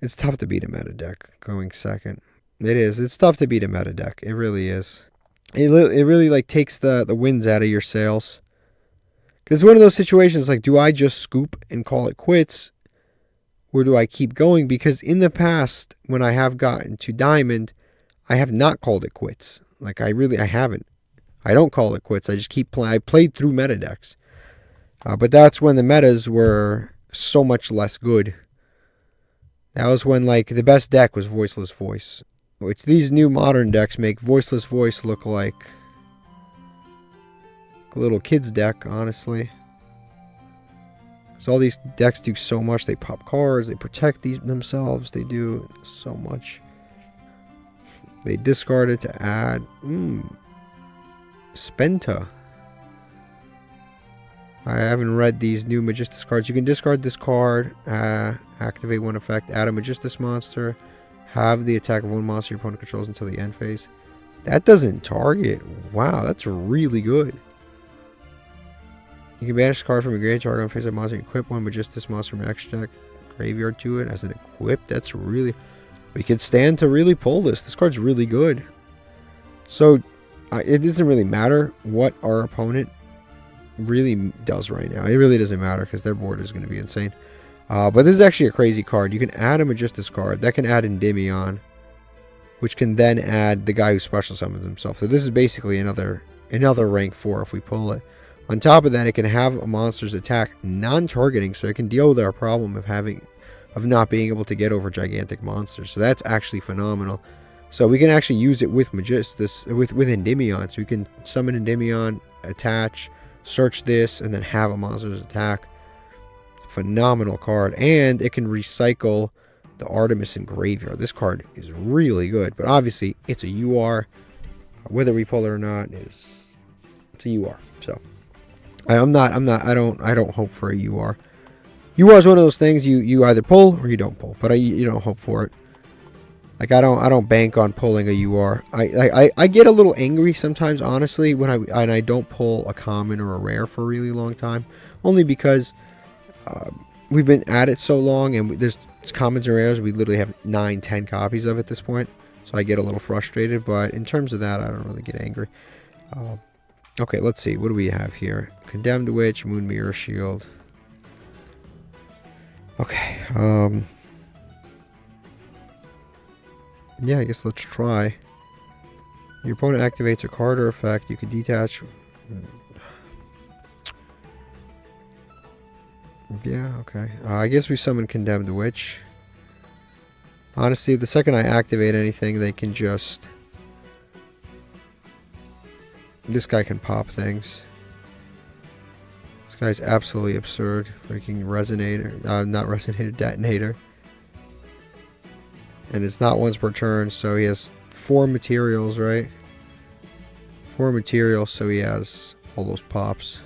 It's tough to beat a meta deck going second. It is. It's tough to beat a meta deck. It really is. It really like takes the winds out of your sails. Because it's one of those situations like, do I just scoop and call it quits? Or do I keep going? Because in the past, when I have gotten to Diamond, I have not called it quits. Like, I haven't. I don't call it quits. I just keep playing. I played through meta decks. But that's when the metas were so much less good. That was when, like, the best deck was Voiceless Voice. Which these new modern decks make Voiceless Voice look like a little kid's deck, honestly. So all these decks do so much. They pop cards, they protect themselves, they do so much. They discard it to add Spenta. I haven't read these new Magistus cards. You can discard this card, activate one effect, add a Magistus monster, have the attack of one monster your opponent controls until the end phase. That doesn't target. Wow, that's really good. You can banish a card from a graveyard target on face of monster. Equip one Magistus monster from extra deck graveyard to it as an equip. That's really... We could stand to really pull this. This card's really good. So, it doesn't really matter what our opponent really does right now. It really doesn't matter because their board is going to be insane. But this is actually a crazy card. You can add a Magistus card. That can add Endymion, which can then add the guy who special summons himself. So this is basically another rank 4 if we pull it. On top of that, it can have a monster's attack non-targeting, so it can deal with our problem of not being able to get over gigantic monsters. So that's actually phenomenal. So we can actually use it with Magistus, with Endymion. So we can summon Endymion, attach, search this, and then have a monster's attack. Phenomenal card. And it can recycle the Artemis in graveyard. This card is really good, but obviously it's a UR. Whether we pull it or not it's a UR. So I don't hope for a UR. UR is one of those things you either pull or you don't pull, but you don't hope for it. Like I don't bank on pulling a UR. I get a little angry sometimes, honestly, when I don't pull a common or a rare for a really long time, only because we've been at it so long, and there's commons and rares. We literally have 9-10 copies of it at this point, so I get a little frustrated. But in terms of that, I don't really get angry. Okay, let's see. What do we have here? Condemned Witch, Moon Mirror Shield. Okay. Yeah, I guess let's try. Your opponent activates a card or effect. You can detach. Yeah, okay. I guess we summon Condemned Witch. Honestly, the second I activate anything, they can just... This guy can pop things. This guy's absolutely absurd. Freaking Resonator. Not Resonator, Detonator. And it's not once per turn, so he has 4 materials, right? 4 materials, so he has all those pops.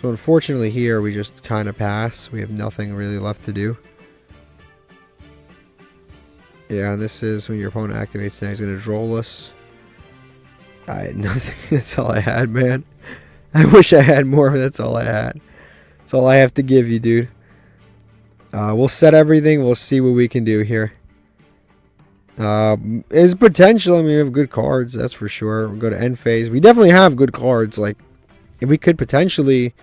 So unfortunately here, we just kind of pass. We have nothing really left to do. Yeah, and this is when your opponent activates now. He's going to droll us. I had nothing. That's all I had, man. I wish I had more, but that's all I had. That's all I have to give you, dude. We'll set everything. We'll see what we can do here. There's potential. I mean, we have good cards, that's for sure. We'll go to end phase. We definitely have good cards. Like, if we could potentially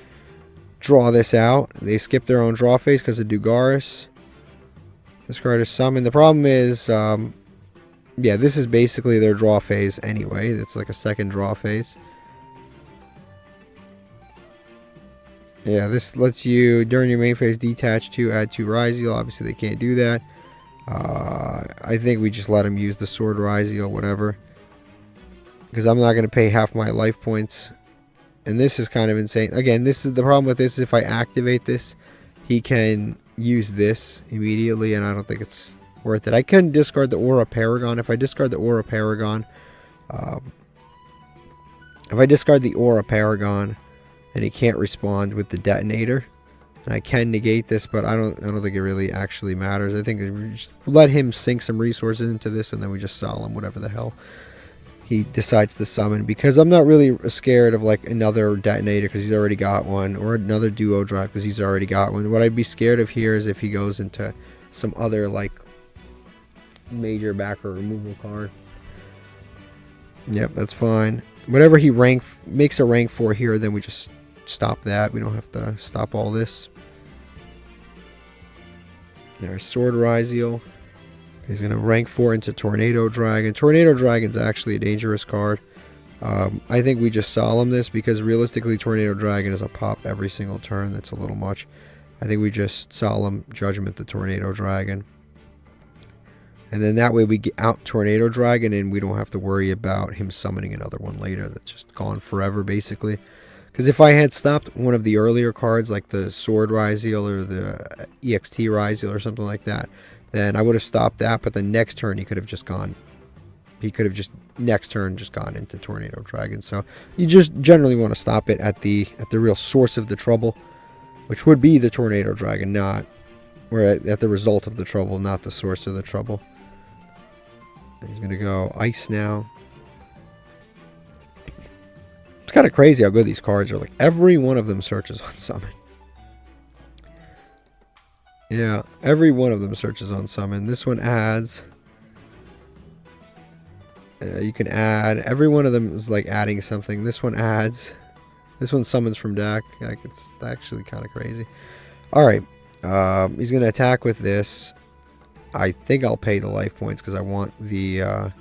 draw this out. They skip their own draw phase because of Dugaris. This card is summoned. The problem is, yeah, this is basically their draw phase anyway. It's like a second draw phase. Yeah, this lets you, during your main phase, detach 2, add 2 Ryziel. Obviously, they can't do that. I think we just let them use the Sword Ryziel, whatever. Because I'm not going to pay half my life points. And this is kind of insane. Again, this is the problem with this. If I activate this, he can use this immediately, and I don't think it's worth it. I couldn't discard the Aura Paragon. If I discard the Aura Paragon, then he can't respond with the detonator. And I can negate this, but I don't think it really actually matters. I think we just let him sink some resources into this, and then we just sell him whatever the hell he decides to summon, because I'm not really scared of like another detonator because he's already got one, or another duo drive because he's already got one. What I'd be scared of here is if he goes into some other like major backer removal card. Yep, that's fine. Whatever he makes a rank 4 here, then we just stop that. We don't have to stop all this. There's Sword Ryziel. He's going to rank 4 into Tornado Dragon. Tornado Dragon's actually a dangerous card. I think we just solemn this because realistically Tornado Dragon is a pop every single turn. That's a little much. I think we just solemn Judgment the Tornado Dragon. And then that way we get out Tornado Dragon and we don't have to worry about him summoning another one later. That's just gone forever basically. Because if I had stopped one of the earlier cards, like the Sword Ryzeal or the EXT Ryzeal or something like that, then I would have stopped that, but the next turn he could have just gone. He could have just, next turn, just gone into Tornado Dragon. So you just generally want to stop it at the real source of the trouble, which would be the Tornado Dragon, not, or at the result of the trouble, not the source of the trouble. And he's going to go Ice now. It's kind of crazy how good these cards are. Like, every one of them searches on summon. Yeah, every one of them searches on summon. This one adds. You can add. Every one of them is like adding something. This one adds. This one summons from deck. Like, it's actually kind of crazy. Alright. He's going to attack with this. I think I'll pay the life points because I want the...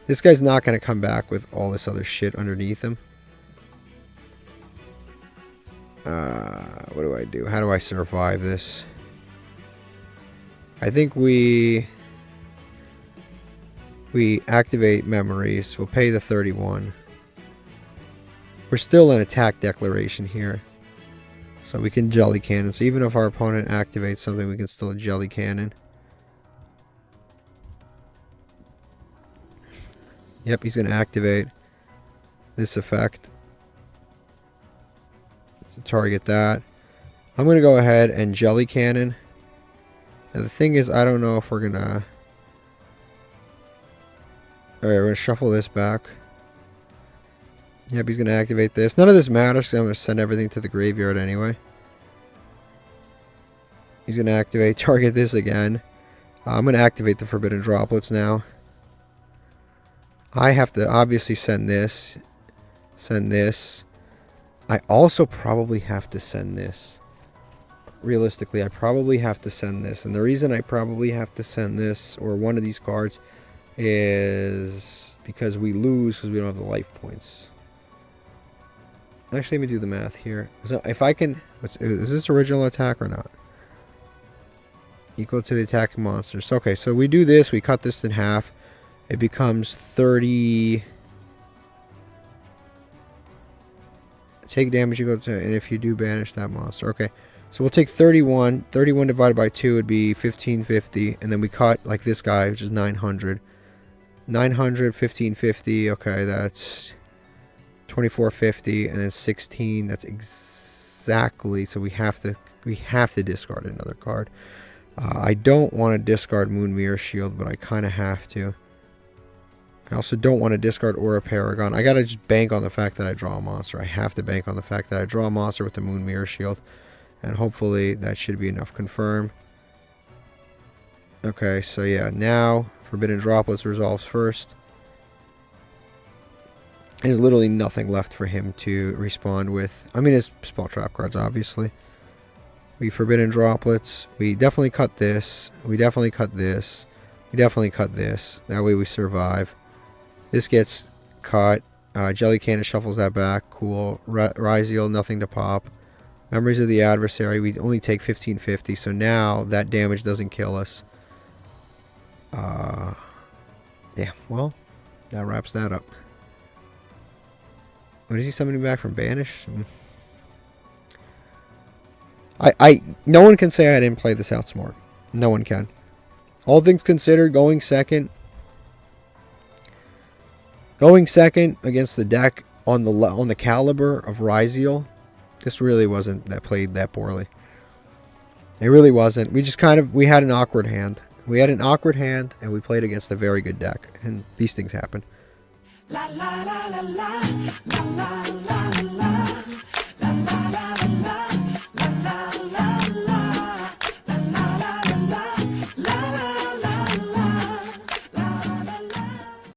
this guy's not going to come back with all this other shit underneath him. What do I do? How do I survive this? I think we activate memories. We'll pay the 31. We're still in attack declaration here. So we can Jelly Cannon. So even if our opponent activates something, we can still Jelly Cannon. Yep, he's going to activate this effect to target that. I'm going to go ahead and Jelly Cannon. Now the thing is, I don't know if we're going to... Alright, we're going to shuffle this back. Yep, he's going to activate this. None of this matters because I'm going to send everything to the graveyard anyway. He's going to activate, target this again. I'm going to activate the Forbidden Droplets now. I have to obviously send this. Send this. I also probably have to send this. Realistically, I probably have to send this. And the reason I probably have to send this, or one of these cards, is because we lose because we don't have the life points. Actually, let me do the math here. So if I can... is this original attack or not? Equal to the attacking monsters. Okay, so we do this. We cut this in half. It becomes 30... Take damage you go to... And if you do, banish that monster. Okay. So we'll take 31. 31 divided by 2 would be 1550. And then we cut like this guy, which is 900. 900, 1550. Okay, that's 2450. And then 16. That's exactly... So we have to discard another card. I don't want to discard Moon Mirror Shield, but I kind of have to. I also don't want to discard Aura Paragon. I gotta just bank on the fact that I draw a monster. I have to bank on the fact that I draw a monster with the Moon Mirror Shield. And hopefully that should be enough. Confirm. Okay, so yeah, now Forbidden Droplets resolves first. There's literally nothing left for him to respond with. I mean, his spell trap cards, obviously. We Forbidden Droplets. We definitely cut this. We definitely cut this. We definitely cut this. That way we survive. This gets cut. Jelly Cannon shuffles that back. Cool. Ryzeal, nothing to pop. Memories of the Adversary. We only take 1550. So now that damage doesn't kill us. Yeah, well, that wraps that up. What is he summoning back from Banish? No one can say I didn't play this out smart. No one can. All things considered, going second against the deck on the caliber of Ryzeal, this really wasn't played that poorly. It really wasn't. We had an awkward hand. We had an awkward hand, and we played against a very good deck, and these things happen. La la la la la la la.